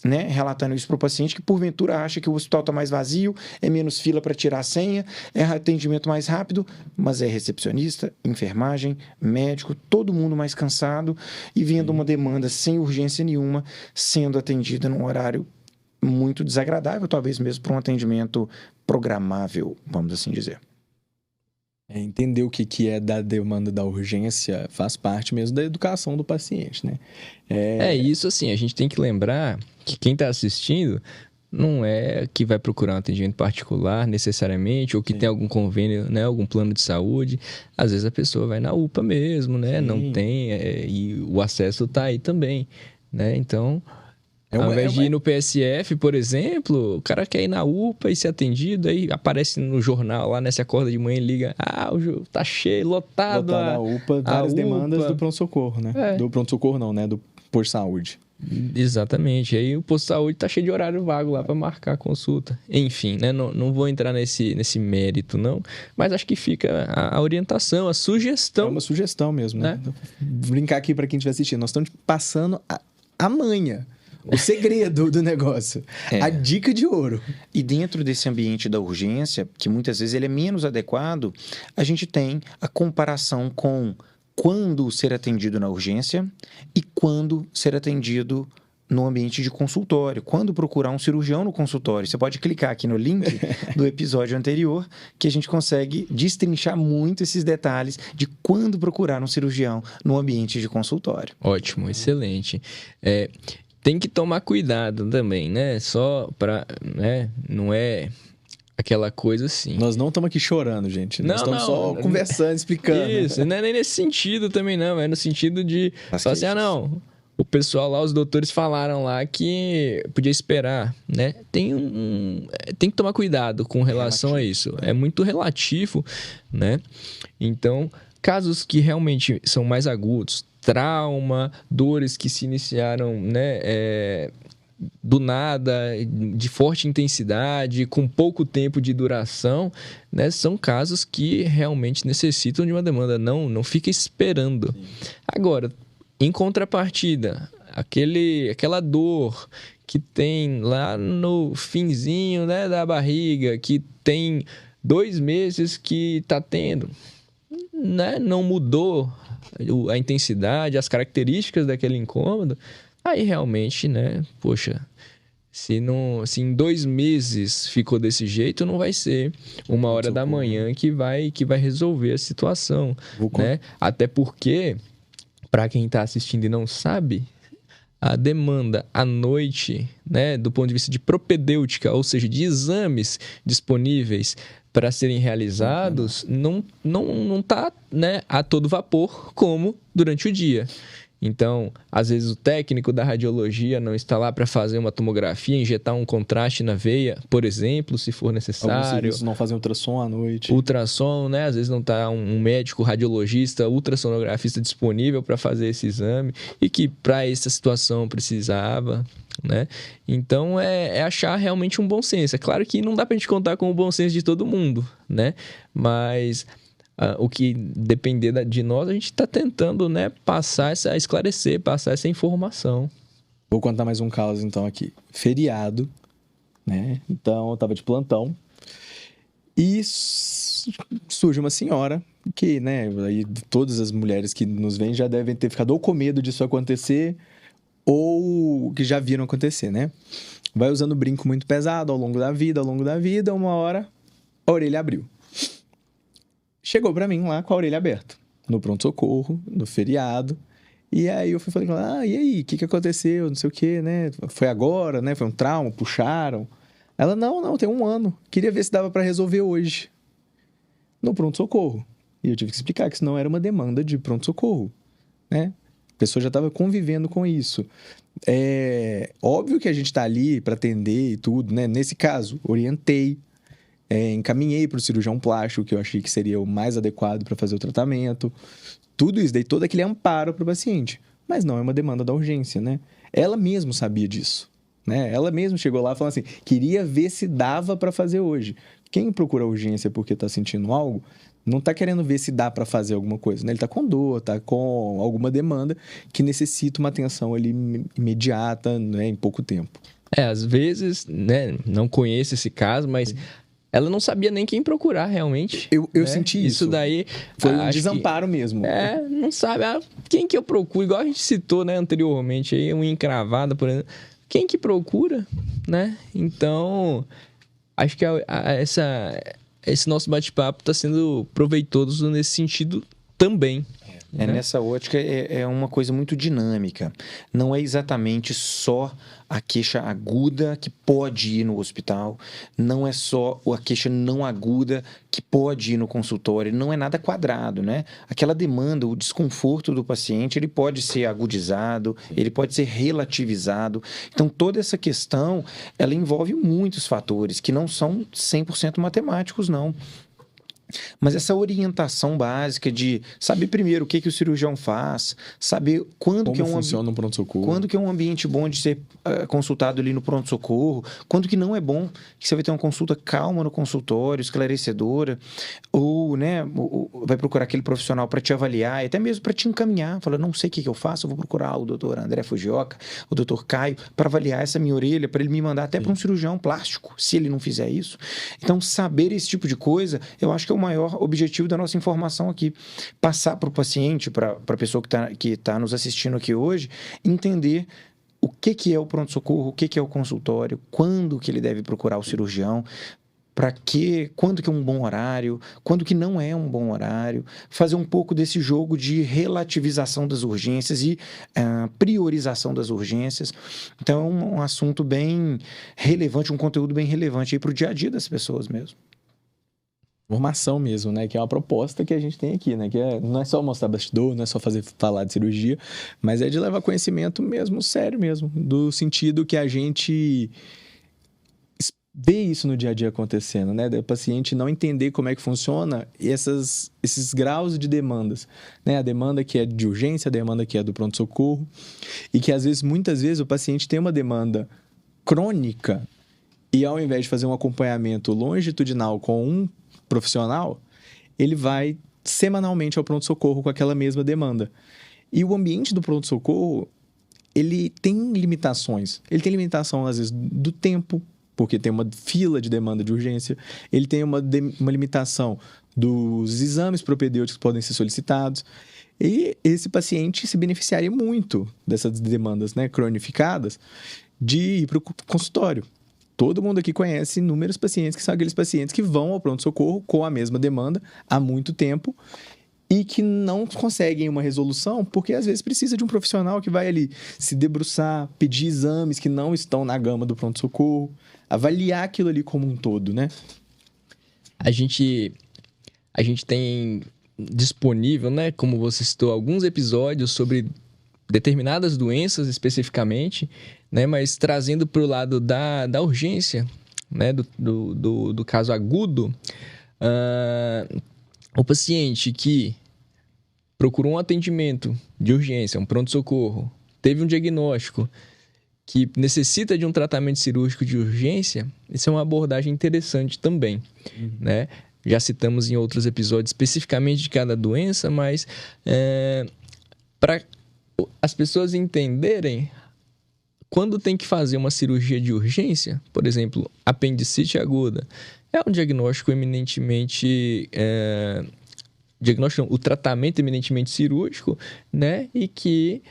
Né, relatando isso para o paciente que porventura acha que o hospital está mais vazio, é menos fila para tirar a senha, é atendimento mais rápido, mas é recepcionista, enfermagem, médico, todo mundo mais cansado e vendo uma demanda sem urgência nenhuma sendo atendida num horário muito desagradável, talvez mesmo para um atendimento programável, vamos assim dizer. Entender o que é da demanda da urgência faz parte mesmo da educação do paciente, né? Isso assim, a gente tem que lembrar que quem está assistindo não é que vai procurar um atendimento particular necessariamente, ou que tem algum convênio, né, algum plano de saúde. Às vezes a pessoa vai na UPA mesmo, né? Sim. Não tem, e o acesso está aí também, né? Então, ao invés de ir no PSF, por exemplo, o cara quer ir na UPA e ser atendido, aí aparece no jornal lá, né? Você acorda de manhã e liga, tá cheio, lotado. A UPA, várias demandas do pronto-socorro, né? Do pronto-socorro não, né? Do posto de saúde. Exatamente. Aí o posto de saúde tá cheio de horário vago lá para marcar a consulta. Enfim, né? Não vou entrar nesse mérito, não. Mas acho que fica a orientação, a sugestão. É uma sugestão mesmo, né? Brincar aqui para quem estiver assistindo. Nós estamos passando a manha. O segredo do negócio. A dica de ouro. E dentro desse ambiente da urgência, que muitas vezes ele é menos adequado, a gente tem a comparação com quando ser atendido na urgência e quando ser atendido no ambiente de consultório. Quando procurar um cirurgião no consultório. Você pode clicar aqui no link do episódio anterior, que a gente consegue destrinchar muito esses detalhes de quando procurar um cirurgião no ambiente de consultório. Ótimo, excelente. Tem que tomar cuidado também, né? Só para, né? Não é aquela coisa assim. Nós não estamos aqui chorando, gente. Nós estamos só conversando, explicando. Isso, não é nem nesse sentido também, não. É no sentido de falar assim, não, o pessoal lá, os doutores falaram lá que podia esperar, né? Tem que tomar cuidado com relação a isso. É muito relativo, né? Então, casos que realmente são mais agudos, trauma, dores que se iniciaram, né, do nada, de forte intensidade, com pouco tempo de duração, né, são casos que realmente necessitam de uma demanda. Não fica esperando. Sim. Agora, em contrapartida, aquela dor que tem lá no finzinho, né, da barriga, que tem 2 meses que está tendo, né? Não mudou a intensidade, as características daquele incômodo, aí realmente, né? Poxa, se em 2 meses ficou desse jeito, não vai ser 1h da manhã que vai resolver a situação, né? Até porque, para quem está assistindo e não sabe, a demanda à noite, né, do ponto de vista de propedêutica, ou seja, de exames disponíveis para serem realizados, não está, né, a todo vapor como durante o dia. Então, às vezes o técnico da radiologia não está lá para fazer uma tomografia, injetar um contraste na veia, por exemplo, se for necessário. Alguns serviços não fazem ultrassom à noite. Ultrassom, né? Às vezes não está um médico radiologista, ultrassonografista disponível para fazer esse exame e que para essa situação precisava, né? Então, é achar realmente um bom senso. É claro que não dá para a gente contar com o bom senso de todo mundo, né? Mas... o que depender de nós, a gente está tentando, né, esclarecer, passar essa informação. Vou contar mais um caso, então, aqui. Feriado, né? Então, eu estava de plantão. E surge uma senhora que, né, aí todas as mulheres que nos veem já devem ter ficado ou com medo disso acontecer ou que já viram acontecer, né? Vai usando brinco muito pesado ao longo da vida, uma hora a orelha abriu. Chegou pra mim lá com a orelha aberta, no pronto-socorro, no feriado. E aí eu falei, e aí, o que aconteceu? Não sei o quê, né? Foi agora, né? Foi um trauma, puxaram. Ela, não, tem 1 ano. Queria ver se dava pra resolver hoje. No pronto-socorro. E eu tive que explicar que isso não era uma demanda de pronto-socorro, né? A pessoa já estava convivendo com isso. É óbvio que a gente tá ali pra atender e tudo, né? Nesse caso, orientei. Encaminhei para o cirurgião plástico, que eu achei que seria o mais adequado para fazer o tratamento. Tudo isso, dei todo aquele amparo para o paciente. Mas não é uma demanda da urgência, né? Ela mesma sabia disso, né? Ela mesma chegou lá falando assim, queria ver se dava para fazer hoje. Quem procura urgência porque está sentindo algo, não está querendo ver se dá para fazer alguma coisa, né? Ele está com dor, está com alguma demanda que necessita uma atenção ali imediata, né? Em pouco tempo. Às vezes, né? Não conheço esse caso, mas... ela não sabia nem quem procurar, realmente. Eu né? senti isso. Isso daí... foi um desamparo mesmo. Não sabe. Quem que eu procuro? Igual a gente citou, né, anteriormente, aí, uma encravada, por exemplo. Quem que procura, né? Então, acho que esse nosso bate-papo está sendo proveitoso nesse sentido também. Né? Nessa ótica é uma coisa muito dinâmica. Não é exatamente só a queixa aguda que pode ir no hospital, não é só a queixa não aguda que pode ir no consultório, não é nada quadrado, né? Aquela demanda, o desconforto do paciente, ele pode ser agudizado, ele pode ser relativizado. Então, toda essa questão, ela envolve muitos fatores que não são 100% matemáticos, não. Mas essa orientação básica de saber primeiro o que o cirurgião faz, saber quando que funciona um pronto-socorro, quando que é um ambiente bom de ser consultado ali no pronto-socorro, quando que não é bom, que você vai ter uma consulta calma no consultório, esclarecedora, ou, né, vai procurar aquele profissional para te avaliar, e até mesmo para te encaminhar, fala, não sei o que eu faço, eu vou procurar o doutor André Fujioka, o doutor Caio, para avaliar essa minha orelha, para ele me mandar até para um cirurgião plástico, se ele não fizer isso. Então, saber esse tipo de coisa, eu acho que é o maior objetivo da nossa informação aqui. Passar para o paciente, para a pessoa que tá nos assistindo aqui hoje, entender o que é o pronto-socorro, o que é o consultório, quando que ele deve procurar o cirurgião, quando que é um bom horário, quando que não é um bom horário, fazer um pouco desse jogo de relativização das urgências e priorização das urgências. Então, é um assunto bem relevante, um conteúdo bem relevante para o dia a dia das pessoas mesmo. Formação mesmo, né? Que é uma proposta que a gente tem aqui, né? Que não é só mostrar bastidor, não é só falar de cirurgia, mas é de levar conhecimento mesmo, sério mesmo, do sentido que a gente vê isso no dia a dia acontecendo, né? Do paciente não entender como é que funciona esses graus de demandas, né? A demanda que é de urgência, a demanda que é do pronto-socorro, e que muitas vezes o paciente tem uma demanda crônica e ao invés de fazer um acompanhamento longitudinal com um profissional, ele vai semanalmente ao pronto-socorro com aquela mesma demanda. E o ambiente do pronto-socorro, ele tem limitações. Ele tem limitação, às vezes, do tempo, porque tem uma fila de demanda de urgência. Ele tem uma limitação dos exames propedêuticos que podem ser solicitados. E esse paciente se beneficiaria muito dessas demandas, né, cronificadas, de ir para o consultório. Todo mundo aqui conhece inúmeros pacientes que são aqueles pacientes que vão ao pronto-socorro com a mesma demanda há muito tempo e que não conseguem uma resolução porque às vezes precisa de um profissional que vai ali se debruçar, pedir exames que não estão na gama do pronto-socorro, avaliar aquilo ali como um todo, né? A gente tem disponível, né, como você citou, alguns episódios sobre determinadas doenças especificamente, né, mas trazendo para o lado da urgência, né, do caso agudo, o paciente que procurou um atendimento de urgência, um pronto-socorro, teve um diagnóstico que necessita de um tratamento cirúrgico de urgência, isso é uma abordagem interessante também, né? Já citamos em outros episódios especificamente de cada doença, mas para as pessoas entenderem quando tem que fazer uma cirurgia de urgência, por exemplo, apendicite aguda, é um diagnóstico eminentemente... o tratamento eminentemente cirúrgico, né? E que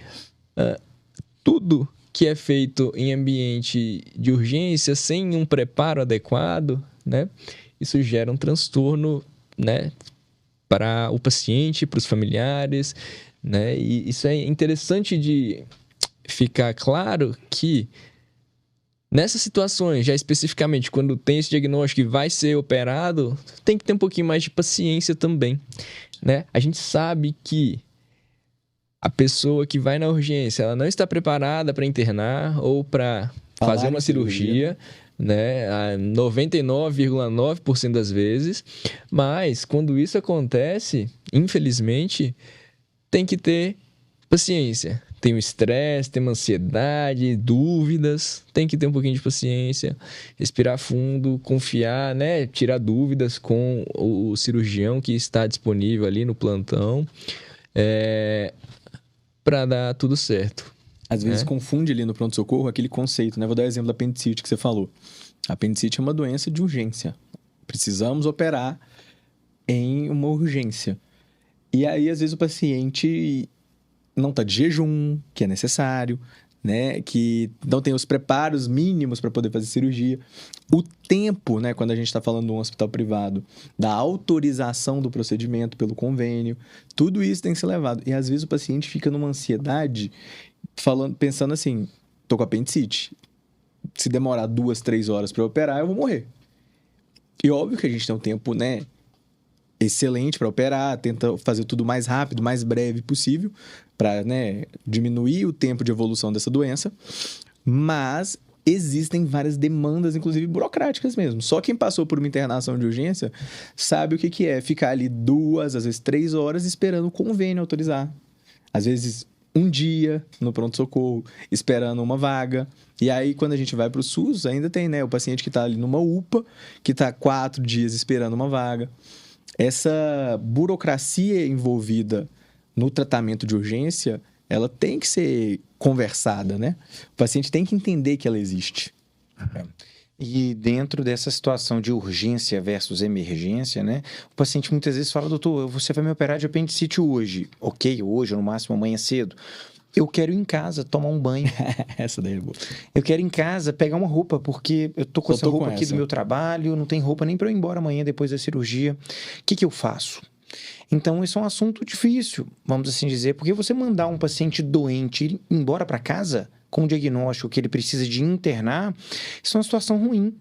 tudo que é feito em ambiente de urgência, sem um preparo adequado, né? Isso gera um transtorno, né, para o paciente, para os familiares, né? E isso é interessante de ficar claro que nessas situações, já especificamente quando tem esse diagnóstico e vai ser operado, tem que ter um pouquinho mais de paciência também, né? A gente sabe que a pessoa que vai na urgência, ela não está preparada para internar ou para fazer uma cirurgia, né? 99,9% das vezes, mas quando isso acontece, infelizmente, tem que ter paciência. Tem o estresse, tem uma ansiedade, dúvidas, tem que ter um pouquinho de paciência, respirar fundo, confiar, né? Tirar dúvidas com o cirurgião que está disponível ali no plantão, para dar tudo certo. Às vezes confunde ali no pronto-socorro aquele conceito, né? Vou dar o exemplo da apendicite que você falou. A apendicite é uma doença de urgência. Precisamos operar em uma urgência. E aí, às vezes, o paciente não está de jejum, que é necessário, né? Que não tem os preparos mínimos para poder fazer cirurgia. O tempo, né? Quando a gente está falando de um hospital privado, da autorização do procedimento pelo convênio, tudo isso tem que ser levado. E, às vezes, o paciente fica numa ansiedade pensando assim, tô com apendicite. Se demorar 2, 3 horas para operar, eu vou morrer. E óbvio que a gente tem um tempo, né, excelente para operar, tenta fazer tudo mais rápido, mais breve possível, para, né, diminuir o tempo de evolução dessa doença. Mas existem várias demandas, inclusive burocráticas mesmo. Só quem passou por uma internação de urgência sabe o que é ficar ali 2, às vezes 3 horas esperando o convênio autorizar. Às vezes um dia no pronto-socorro, esperando uma vaga. E aí, quando a gente vai para o SUS, ainda tem, né, o paciente que está ali numa UPA, que está 4 dias esperando uma vaga. Essa burocracia envolvida no tratamento de urgência, ela tem que ser conversada, né? O paciente tem que entender que ela existe. E dentro dessa situação de urgência versus emergência, né? O paciente muitas vezes fala, doutor, você vai me operar de apendicite hoje. Ok, hoje, no máximo amanhã cedo. Eu quero ir em casa tomar um banho. Essa daí é boa. Eu quero ir em casa pegar uma roupa, porque eu tô com essa roupa aqui do meu trabalho, não tem roupa nem para eu ir embora amanhã depois da cirurgia. O que eu faço? Então, isso é um assunto difícil, vamos assim dizer, porque você mandar um paciente doente ir embora para casa com o diagnóstico que ele precisa de internar, isso é uma situação ruim.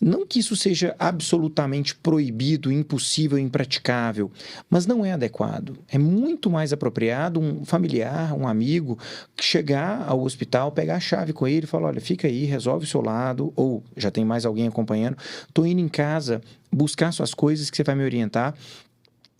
Não que isso seja absolutamente proibido, impossível, impraticável, mas não é adequado. É muito mais apropriado um familiar, um amigo, chegar ao hospital, pegar a chave com ele e falar, olha, fica aí, resolve o seu lado, ou já tem mais alguém acompanhando, estou indo em casa buscar suas coisas que você vai me orientar,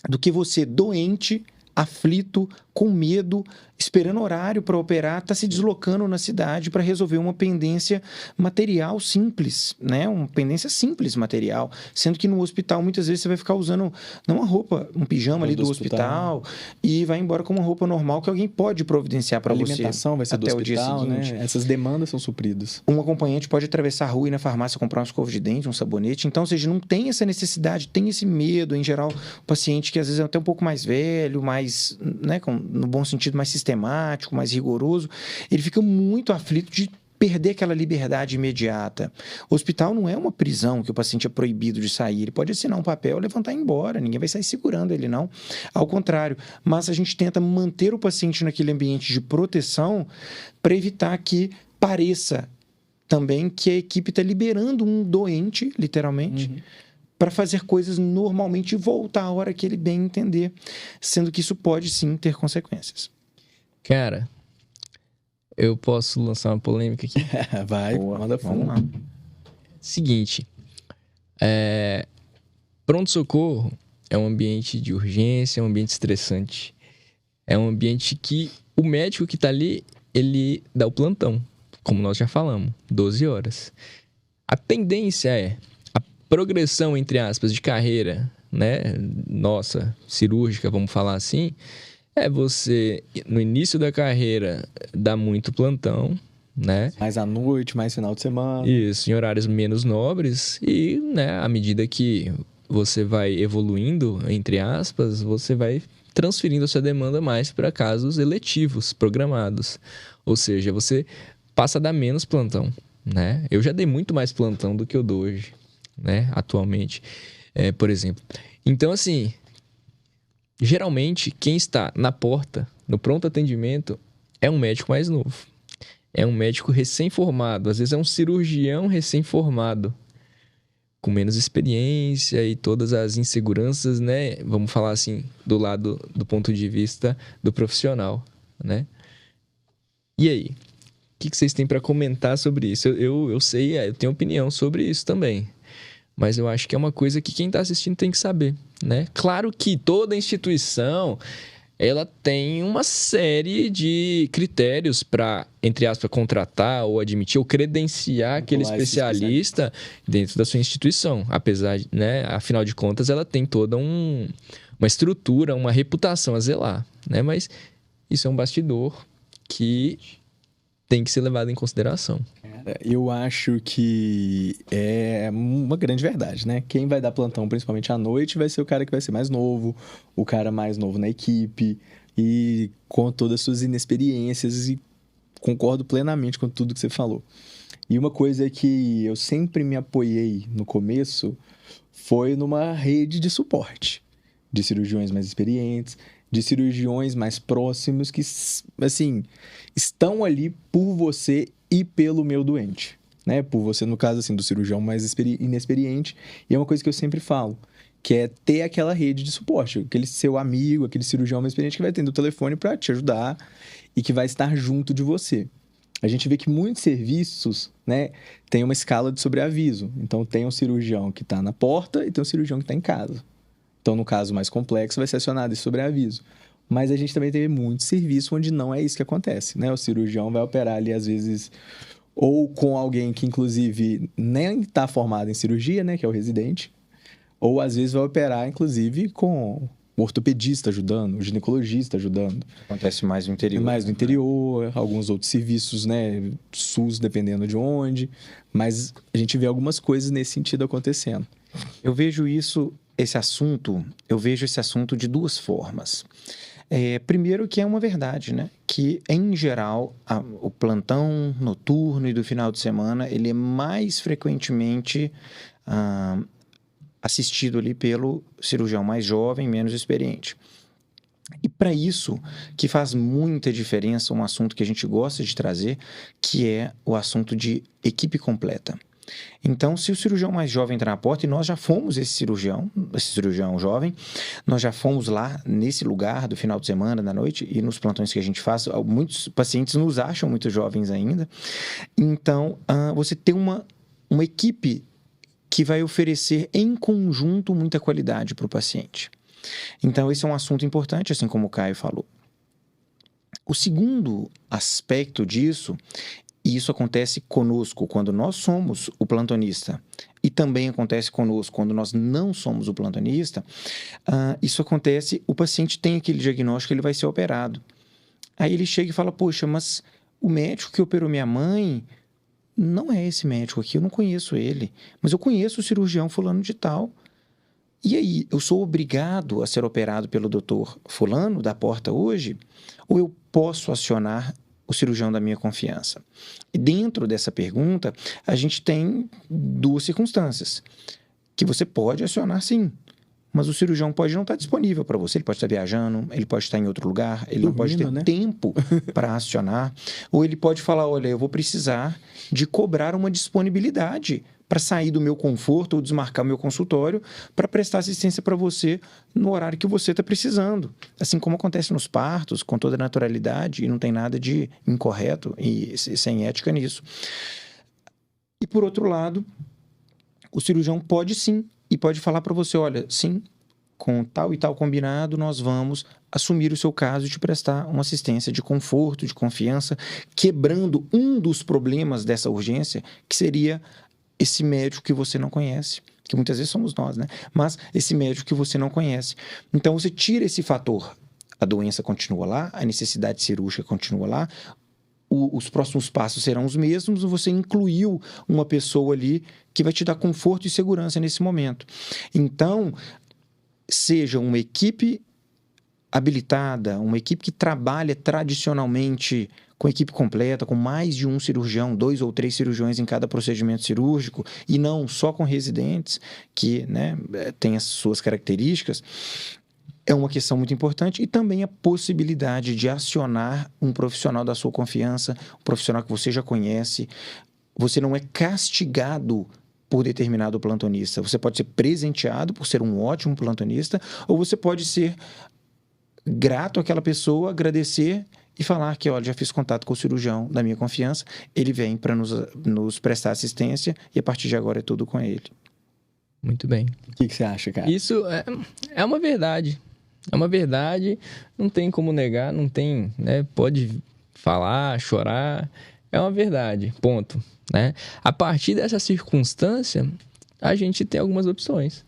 do que você doente, aflito, com medo, esperando horário para operar, está se deslocando na cidade para resolver uma pendência material simples, né? Uma pendência simples material, sendo que no hospital muitas vezes você vai ficar usando não uma roupa, um pijama ali do hospital e vai embora com uma roupa normal que alguém pode providenciar para você. A alimentação vai ser até do hospital, o dia seguinte. Né? Essas demandas são supridas. Um acompanhante pode atravessar a rua e ir na farmácia comprar uma escova de dente, um sabonete. Então, ou seja, não tem essa necessidade, tem esse medo. Em geral, o paciente que às vezes é até um pouco mais velho, mais, né, no bom sentido, mais sistemático, mais rigoroso, ele fica muito aflito de perder aquela liberdade imediata. O hospital não é uma prisão que o paciente é proibido de sair. Ele pode assinar um papel, levantar e ir embora. Ninguém vai sair segurando ele, não. Ao contrário. Mas a gente tenta manter o paciente naquele ambiente de proteção para evitar que pareça também que a equipe está liberando um doente, literalmente, para fazer coisas normalmente e voltar a hora que ele bem entender. Sendo que isso pode, sim, ter consequências. Cara, eu posso lançar uma polêmica aqui? Vai, Boa, manda vamos lá. Seguinte, pronto-socorro é um ambiente de urgência, é um ambiente estressante. É um ambiente que o médico que está ali, ele dá o plantão, como nós já falamos, 12 horas. A tendência é a progressão, entre aspas, de carreira, né, nossa, cirúrgica, vamos falar assim, é você, no início da carreira, dar muito plantão, né? Mais à noite, mais final de semana. Isso, em horários menos nobres. E, né, à medida que você vai evoluindo, entre aspas, você vai transferindo a sua demanda mais para casos eletivos, programados. Ou seja, você passa a dar menos plantão, né? Eu já dei muito mais plantão do que eu dou hoje, né? Atualmente, por exemplo. Então, assim, geralmente, quem está na porta, no pronto atendimento, é um médico mais novo. É um médico recém-formado. Às vezes é um cirurgião recém-formado, com menos experiência e todas as inseguranças, né? Vamos falar assim, do ponto de vista do profissional, né? E aí? O que vocês têm para comentar sobre isso? Eu sei, eu tenho opinião sobre isso também. Mas eu acho que é uma coisa que quem está assistindo tem que saber, né? Claro que toda instituição, ela tem uma série de critérios para, entre aspas, contratar ou admitir ou credenciar aquele especialista dentro da sua instituição. Apesar, né? Afinal de contas, ela tem toda uma estrutura, uma reputação a zelar, né? Mas isso é um bastidor que tem que ser levado em consideração. Eu acho que é uma grande verdade, né? Quem vai dar plantão, principalmente à noite, vai ser o cara que vai ser mais novo, o cara mais novo na equipe e com todas as suas inexperiências, e concordo plenamente com tudo que você falou. E uma coisa que eu sempre me apoiei no começo foi numa rede de suporte de cirurgiões mais experientes, de cirurgiões mais próximos que, assim, estão ali por você e pelo meu doente, né? Por você, no caso, assim, do cirurgião mais inexperiente. E é uma coisa que eu sempre falo, que é ter aquela rede de suporte, aquele seu amigo, aquele cirurgião mais experiente que vai atender o telefone para te ajudar e que vai estar junto de você. A gente vê que muitos serviços, né, tem uma escala de sobreaviso. Então, tem um cirurgião que está na porta e tem um cirurgião que está em casa. Então, no caso mais complexo, vai ser acionado esse sobreaviso. Mas a gente também tem muito serviço onde não é isso que acontece, né? O cirurgião vai operar ali, às vezes, ou com alguém que, inclusive, nem está formado em cirurgia, né? Que é o residente. Ou, às vezes, vai operar, inclusive, com o ortopedista ajudando, o ginecologista ajudando. Acontece mais no interior. Mais no interior, alguns outros serviços, né? SUS, dependendo de onde. Mas a gente vê algumas coisas nesse sentido acontecendo. Eu vejo esse assunto de duas formas. Primeiro que é uma verdade, né? Que, em geral, o plantão noturno e do final de semana, ele é mais frequentemente assistido ali pelo cirurgião mais jovem, menos experiente. E para isso, que faz muita diferença, um assunto que a gente gosta de trazer, que é o assunto de equipe completa. Então, se o cirurgião mais jovem entrar na porta, e nós já fomos esse cirurgião jovem, nós já fomos lá nesse lugar do final de semana, da noite, e nos plantões que a gente faz, muitos pacientes nos acham muito jovens ainda. Então, você tem uma equipe que vai oferecer em conjunto muita qualidade para o paciente. Então, esse é um assunto importante, assim como o Caio falou. O segundo aspecto disso, e isso acontece conosco quando nós somos o plantonista, e também acontece conosco quando nós não somos o plantonista, isso acontece, o paciente tem aquele diagnóstico, ele vai ser operado. Aí ele chega e fala, poxa, mas o médico que operou minha mãe não é esse médico aqui, eu não conheço ele, mas eu conheço o cirurgião fulano de tal. E aí, eu sou obrigado a ser operado pelo doutor fulano da porta hoje? Ou eu posso acionar o cirurgião da minha confiança? E dentro dessa pergunta, a gente tem duas circunstâncias. Que você pode acionar sim, mas o cirurgião pode não estar disponível para você. Ele pode estar viajando, ele pode estar em outro lugar, ele não pode ter tempo para acionar. Ou ele pode falar, olha, eu vou precisar de cobrar uma disponibilidade para sair do meu conforto ou desmarcar o meu consultório para prestar assistência para você no horário que você está precisando. Assim como acontece nos partos, com toda naturalidade, e não tem nada de incorreto e sem ética nisso. E, por outro lado, o cirurgião pode sim, e pode falar para você, olha, sim, com tal e tal combinado, nós vamos assumir o seu caso e te prestar uma assistência de conforto, de confiança, quebrando um dos problemas dessa urgência, que seria esse médico que você não conhece, que muitas vezes somos nós, né? Mas esse médico que você não conhece. Então, você tira esse fator, a doença continua lá, a necessidade cirúrgica continua lá, os próximos passos serão os mesmos, você incluiu uma pessoa ali que vai te dar conforto e segurança nesse momento. Então, seja uma equipe habilitada, uma equipe que trabalha tradicionalmente com equipe completa, com mais de um cirurgião, 2 ou 3 cirurgiões em cada procedimento cirúrgico, e não só com residentes, que, né, tem as suas características, é uma questão muito importante, e também a possibilidade de acionar um profissional da sua confiança, um profissional que você já conhece. Você não é castigado por determinado plantonista. Você pode ser presenteado por ser um ótimo plantonista, ou você pode ser grato àquela pessoa, agradecer e falar que, olha, já fiz contato com o cirurgião da minha confiança, ele vem para nos prestar assistência e a partir de agora é tudo com ele. Muito bem. O que você acha, cara? Isso é uma verdade. É uma verdade, não tem como negar, não tem, né? Pode falar, chorar, é uma verdade, ponto, né? A partir dessa circunstância, a gente tem algumas opções.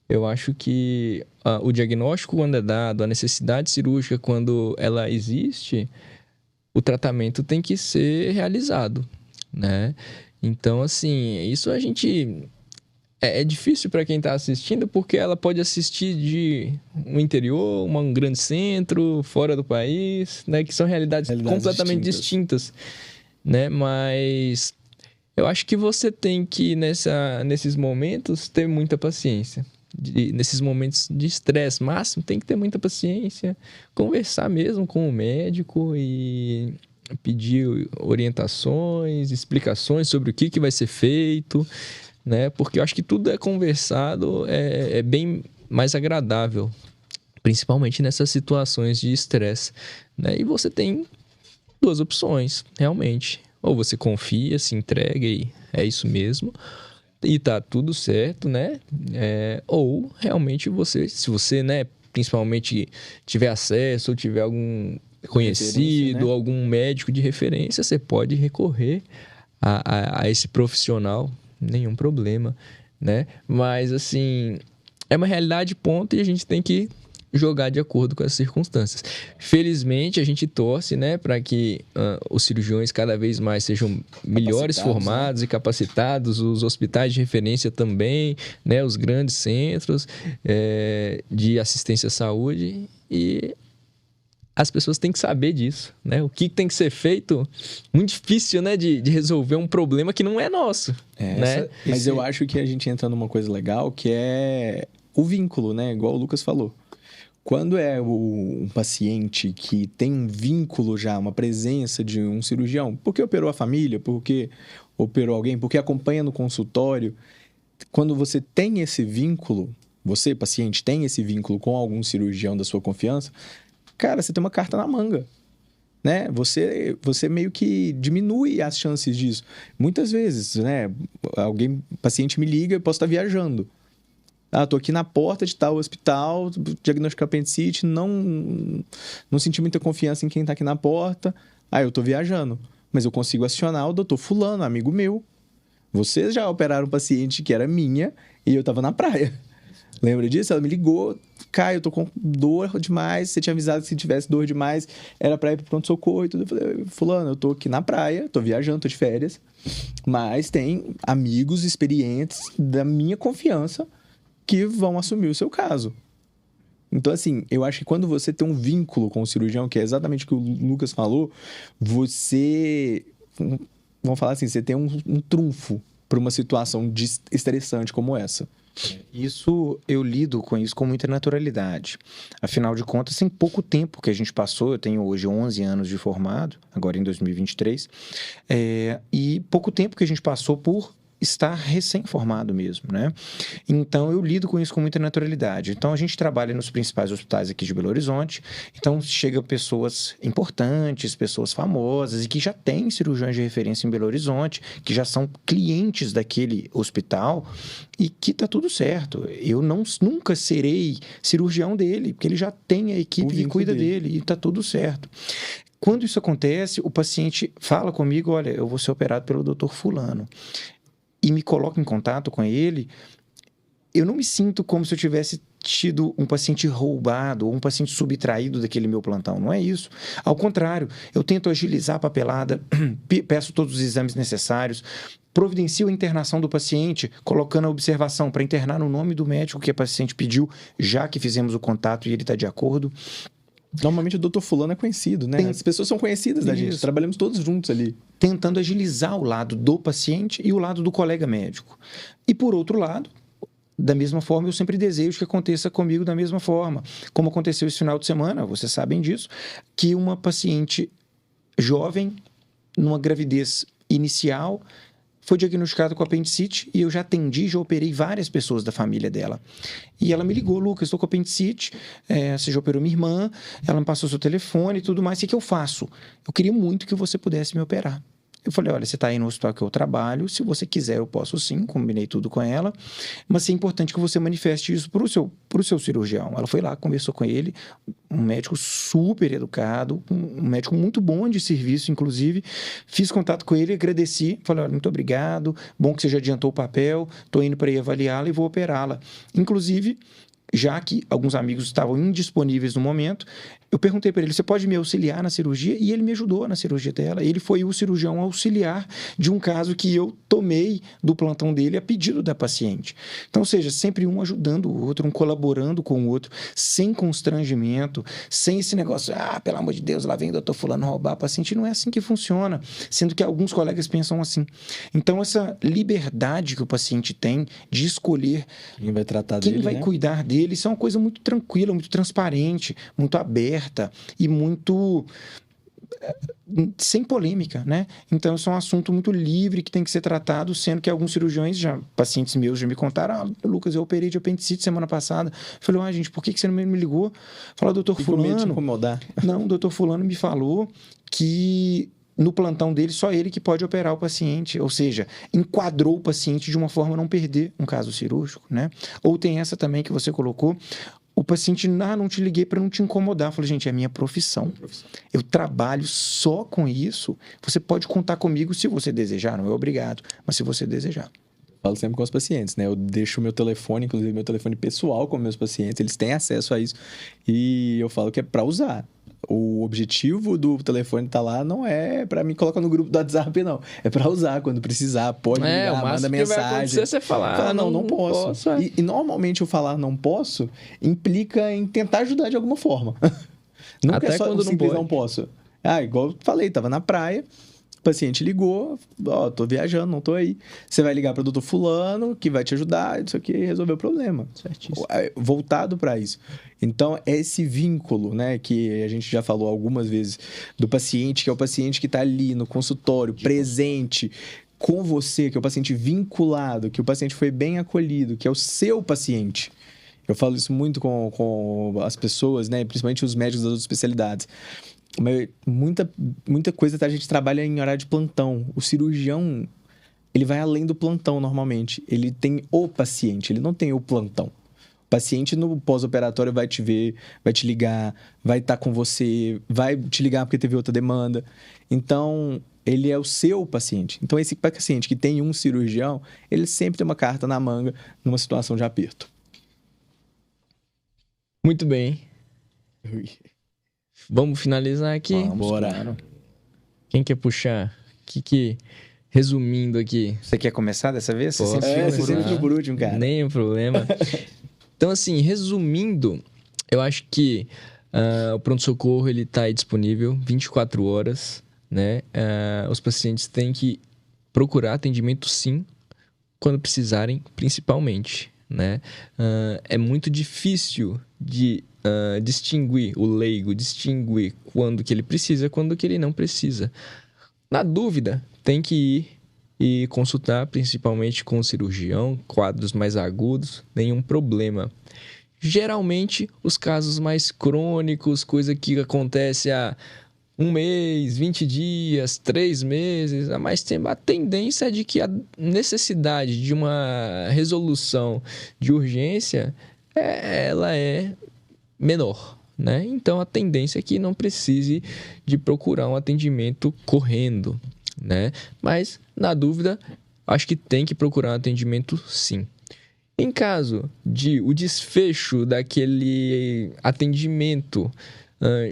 Eu acho que o diagnóstico, quando é dado, a necessidade cirúrgica, quando ela existe, o tratamento tem que ser realizado, né? Então, assim, isso a gente... É difícil para quem está assistindo, porque ela pode assistir de um interior, um grande centro, fora do país, né? Que são realidades completamente distintas, né? Mas eu acho que você tem que, nesses momentos, ter muita paciência. Nesses momentos de estresse máximo, tem que ter muita paciência, conversar mesmo com o médico e pedir orientações, explicações sobre o que vai ser feito, né? Porque eu acho que tudo é conversado, é bem mais agradável, principalmente nessas situações de estresse, né? E você tem duas opções, realmente. Ou você confia, se entrega e é isso mesmo, e tá tudo certo, né? Ou realmente se você, né, principalmente tiver acesso ou tiver algum conhecido, né? Algum médico de referência, você pode recorrer a esse profissional, nenhum problema, né? Mas, assim, é uma realidade, ponto, e a gente tem que jogar de acordo com as circunstâncias. Felizmente, a gente torce, né, para que os cirurgiões cada vez mais sejam melhores formados, né, e capacitados, os hospitais de referência também, né, os grandes centros de assistência à saúde, e as pessoas têm que saber disso, né? O que tem que ser feito, muito difícil, né, de resolver um problema que não é nosso, né? Mas eu acho que a gente entra numa coisa legal, que é o vínculo, né? Igual o Lucas falou. Quando é um paciente que tem um vínculo já, uma presença de um cirurgião, porque operou a família, porque operou alguém, porque acompanha no consultório, quando você tem esse vínculo, você, paciente, tem esse vínculo com algum cirurgião da sua confiança, cara, você tem uma carta na manga, né? Você meio que diminui as chances disso. Muitas vezes, né? Paciente me liga, eu posso estar viajando. Tô aqui na porta de tal hospital, diagnosticar apendicite, não senti muita confiança em quem tá aqui na porta. Eu tô viajando, mas eu consigo acionar o doutor fulano, amigo meu. Vocês já operaram um paciente que era minha e eu tava na praia. Lembra disso? Ela me ligou, Caio, eu tô com dor demais, você tinha avisado que se tivesse dor demais, era pra ir pro pronto-socorro e tudo. Eu falei, fulano, eu tô aqui na praia, tô viajando, tô de férias, mas tem amigos experientes da minha confiança que vão assumir o seu caso. Então, assim, eu acho que quando você tem um vínculo com o cirurgião, que é exatamente o que o Lucas falou, você, vamos falar assim, você tem um trunfo para uma situação estressante como essa. Isso, eu lido com isso com muita naturalidade. Afinal de contas, tem pouco tempo que a gente passou, eu tenho hoje 11 anos de formado, agora em 2023, e pouco tempo que a gente passou por estar recém-formado mesmo, né? Então, eu lido com isso com muita naturalidade. Então, a gente trabalha nos principais hospitais aqui de Belo Horizonte, então chegam pessoas importantes, pessoas famosas e que já têm cirurgiões de referência em Belo Horizonte, que já são clientes daquele hospital e que tá tudo certo. Eu nunca serei cirurgião dele, porque ele já tem a equipe que cuida dele e tá tudo certo. Quando isso acontece, o paciente fala comigo, olha, eu vou ser operado pelo doutor fulano, e me coloco em contato com ele, eu não me sinto como se eu tivesse tido um paciente roubado ou um paciente subtraído daquele meu plantão. Não é isso. Ao contrário, eu tento agilizar a papelada, peço todos os exames necessários, providencio a internação do paciente, colocando a observação para internar no nome do médico que a paciente pediu, já que fizemos o contato e ele está de acordo. Normalmente o doutor fulano é conhecido, né? As pessoas são conhecidas da gente, trabalhamos todos juntos ali. Tentando agilizar o lado do paciente e o lado do colega médico. E por outro lado, da mesma forma, eu sempre desejo que aconteça comigo da mesma forma. Como aconteceu esse final de semana, vocês sabem disso, que uma paciente jovem, numa gravidez inicial, foi diagnosticada com apendicite e eu já atendi, já operei várias pessoas da família dela. E ela me ligou, Lucas, estou com apendicite, você já operou minha irmã, ela me passou seu telefone e tudo mais, o que eu faço? Eu queria muito que você pudesse me operar. Eu falei, olha, você está aí no hospital que eu trabalho, se você quiser eu posso sim, combinei tudo com ela, mas é importante que você manifeste isso para o seu cirurgião. Ela foi lá, conversou com ele, um médico super educado, um médico muito bom de serviço, inclusive, fiz contato com ele, agradeci, falei, olha, muito obrigado, bom que você já adiantou o papel, estou indo para ir avaliá-la e vou operá-la. Inclusive, já que alguns amigos estavam indisponíveis no momento, eu perguntei para ele, você pode me auxiliar na cirurgia? E ele me ajudou na cirurgia dela. Ele foi o cirurgião auxiliar de um caso que eu tomei do plantão dele a pedido da paciente. Então, ou seja, sempre um ajudando o outro, um colaborando com o outro, sem constrangimento, sem esse negócio, pelo amor de Deus, lá vem o doutor fulano roubar a paciente. Não é assim que funciona, sendo que alguns colegas pensam assim. Então, essa liberdade que o paciente tem de escolher quem vai tratar quem dele, vai cuidar dele, isso é uma coisa muito tranquila, muito transparente, muito aberta e muito sem polêmica, né? Então, isso é um assunto muito livre que tem que ser tratado, sendo que alguns cirurgiões, pacientes meus já me contaram, Lucas, eu operei de apendicite semana passada. Eu falei, gente, por que você não me ligou? Falou, doutor fulano... te incomodar. Não, doutor fulano me falou que no plantão dele, só ele que pode operar o paciente, ou seja, enquadrou o paciente de uma forma a não perder um caso cirúrgico, né? Ou tem essa também que você colocou, o paciente, não te liguei para não te incomodar. Eu falei, gente, é a minha profissão. Eu trabalho só com isso. Você pode contar comigo se você desejar, não é obrigado, mas se você desejar. Falo sempre com os pacientes, né? Eu deixo o meu telefone, inclusive meu telefone pessoal com meus pacientes, eles têm acesso a isso e eu falo que é para usar. O objetivo do telefone tá lá não é para me colocar no grupo do WhatsApp, não. É para usar quando precisar, pode ligar, manda mensagem. Você falar, não posso. E normalmente eu falar não posso implica em tentar ajudar de alguma forma. Nunca até é só quando não posso. Igual eu falei, tava na praia, o paciente ligou, tô viajando, não tô aí. Você vai ligar para o doutor fulano, que vai te ajudar, isso aqui resolver o problema. Certíssimo. Voltado para isso. Então, é esse vínculo, né, que a gente já falou algumas vezes, do paciente, que é o paciente que está ali no consultório, presente com você, que é o paciente vinculado, que o paciente foi bem acolhido, que é o seu paciente. Eu falo isso muito com as pessoas, né, principalmente os médicos das outras especialidades. Mas muita coisa a gente trabalha em horário de plantão. O cirurgião, ele vai além do plantão normalmente. Ele tem o paciente, ele não tem o plantão. O paciente no pós-operatório vai te ver, vai te ligar, vai estar com você, vai te ligar porque teve outra demanda. Então, ele é o seu paciente. Então, esse paciente que tem um cirurgião, ele sempre tem uma carta na manga numa situação de aperto. Muito bem. Vamos finalizar aqui? Vamos, Bora. claro. Quem quer puxar? Resumindo aqui. Você quer começar dessa vez? Você Posso. sempre fica Você por sempre último. foi por último, cara. Nenhum problema. Então, assim, resumindo, eu acho que o pronto-socorro ele está disponível 24 horas, né? Os pacientes têm que procurar atendimento, sim, quando precisarem, principalmente, né? É muito difícil de distinguir o leigo, distinguir quando que ele precisa, quando que ele não precisa. Na dúvida, tem que ir e consultar, principalmente com o cirurgião, quadros mais agudos, nenhum problema. Geralmente, os casos mais crônicos, coisa que acontece há 1 mês, 20 dias, 3 meses, há mais tempo, a tendência é de que a necessidade de uma resolução de urgência, ela é menor, né? Então, a tendência é que não precise de procurar um atendimento correndo, né? Mas, na dúvida, acho que tem que procurar um atendimento, sim. Em caso de o desfecho daquele atendimento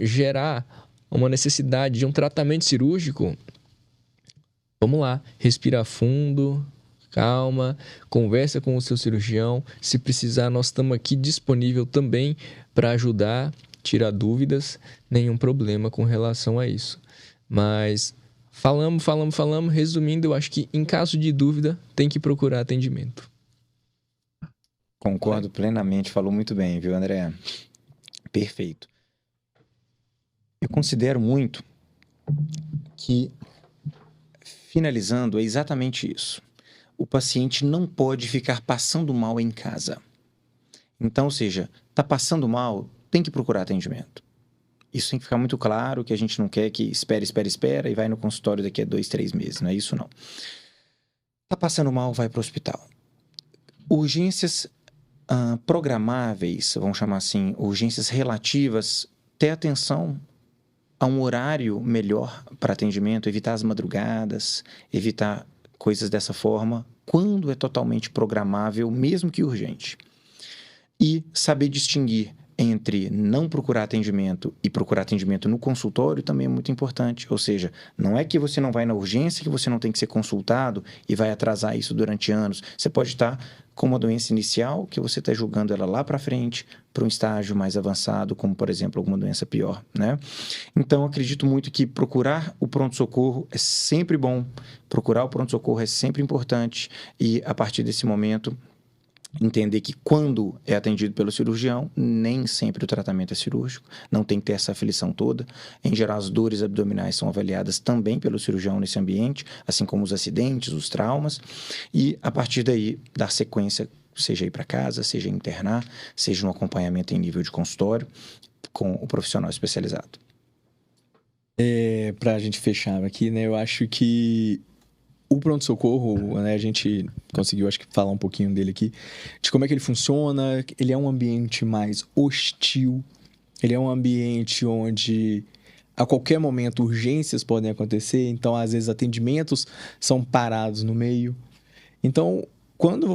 gerar uma necessidade de um tratamento cirúrgico, vamos lá, respira fundo, calma, conversa com o seu cirurgião. Se precisar, nós estamos aqui disponível também para ajudar, tirar dúvidas, nenhum problema com relação a isso. Mas falamos. Resumindo, eu acho que em caso de dúvida, tem que procurar atendimento. Concordo plenamente, falou muito bem, viu, André? Perfeito. Eu considero muito que, finalizando, é exatamente isso. O paciente não pode ficar passando mal em casa. Então, ou seja, está passando mal, tem que procurar atendimento. Isso tem que ficar muito claro, que a gente não quer que espera e vai no consultório daqui a 2, 3 meses. Não é isso, não. Está passando mal, vai para o hospital. Urgências programáveis, vamos chamar assim, urgências relativas, ter atenção a um horário melhor para atendimento, evitar as madrugadas, evitar coisas dessa forma, quando é totalmente programável, mesmo que urgente. E saber distinguir entre não procurar atendimento e procurar atendimento no consultório também é muito importante. Ou seja, não é que você não vai na urgência, que você não tem que ser consultado e vai atrasar isso durante anos. Você pode estar com uma doença inicial, que você está julgando ela lá para frente, para um estágio mais avançado, como, por exemplo, alguma doença pior, né? Então, acredito muito que procurar o pronto-socorro é sempre bom, procurar o pronto-socorro é sempre importante e, a partir desse momento, entender que quando é atendido pelo cirurgião, nem sempre o tratamento é cirúrgico, não tem que ter essa aflição toda. Em geral, as dores abdominais são avaliadas também pelo cirurgião nesse ambiente, assim como os acidentes, os traumas, e a partir daí dar sequência, seja ir para casa, seja internar, seja no acompanhamento em nível de consultório com o profissional especializado. Para a gente fechar aqui, né, eu acho que o pronto-socorro, né, a gente conseguiu, acho que, falar um pouquinho dele aqui, de como é que ele funciona. Ele é um ambiente mais hostil, ele é um ambiente onde a qualquer momento urgências podem acontecer, então às vezes atendimentos são parados no meio. Então, quando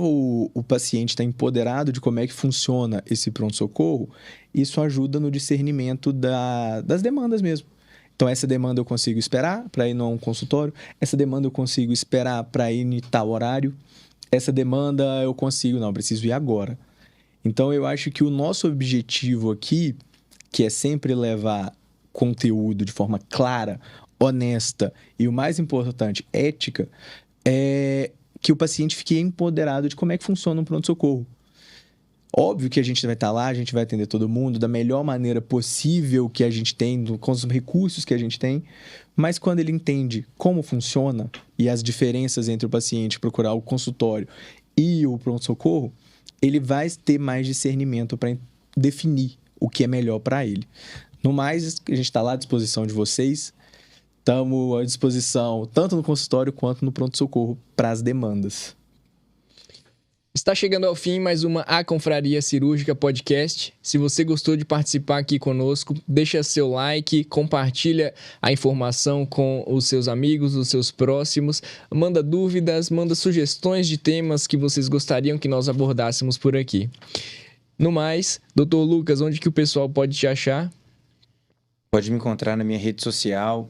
o paciente está empoderado de como é que funciona esse pronto-socorro, isso ajuda no discernimento das demandas mesmo. Então, essa demanda eu consigo esperar para ir num consultório, essa demanda eu consigo esperar para ir em tal horário, essa demanda eu consigo, não, preciso ir agora. Então, eu acho que o nosso objetivo aqui, que é sempre levar conteúdo de forma clara, honesta e, o mais importante, ética, é que o paciente fique empoderado de como é que funciona um pronto-socorro. Óbvio que a gente vai estar lá, a gente vai atender todo mundo da melhor maneira possível que a gente tem, com os recursos que a gente tem, mas quando ele entende como funciona e as diferenças entre o paciente procurar o consultório e o pronto-socorro, ele vai ter mais discernimento para definir o que é melhor para ele. No mais, a gente está lá à disposição de vocês. Estamos à disposição, tanto no consultório quanto no pronto-socorro, para as demandas. Está chegando ao fim mais uma A Confraria Cirúrgica Podcast. Se você gostou de participar aqui conosco, deixa seu like, compartilha a informação com os seus amigos, os seus próximos, manda dúvidas, manda sugestões de temas que vocês gostariam que nós abordássemos por aqui. No mais, Dr. Lucas, onde que o pessoal pode te achar? Pode me encontrar na minha rede social,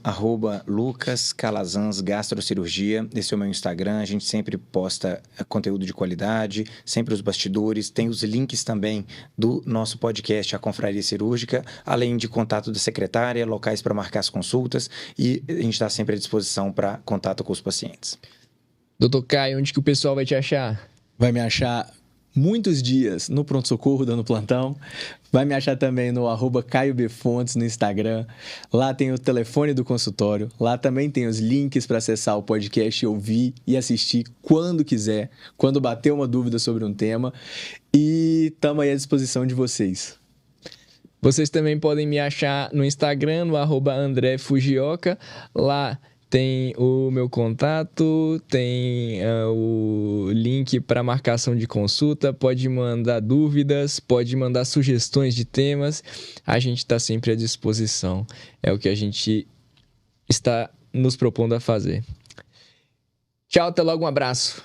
@LucasCalazans Gastrocirurgia. Esse é o meu Instagram. A gente sempre posta conteúdo de qualidade, sempre os bastidores. Tem os links também do nosso podcast, A Confraria Cirúrgica, além de contato da secretária, locais para marcar as consultas. E a gente está sempre à disposição para contato com os pacientes. Dr. Caio, onde que o pessoal vai te achar? Vai me achar muitos dias no pronto-socorro, dando plantão. Vai me achar também no @CaioBFontes no Instagram. Lá tem o telefone do consultório. Lá também tem os links para acessar o podcast e ouvir e assistir quando quiser, quando bater uma dúvida sobre um tema. E estamos aí à disposição de vocês. Vocês também podem me achar no Instagram, no @AndréFugioka. Lá tem o meu contato, tem o link para marcação de consulta, pode mandar dúvidas, pode mandar sugestões de temas. A gente está sempre à disposição. É o que a gente está nos propondo a fazer. Tchau, até logo, um abraço.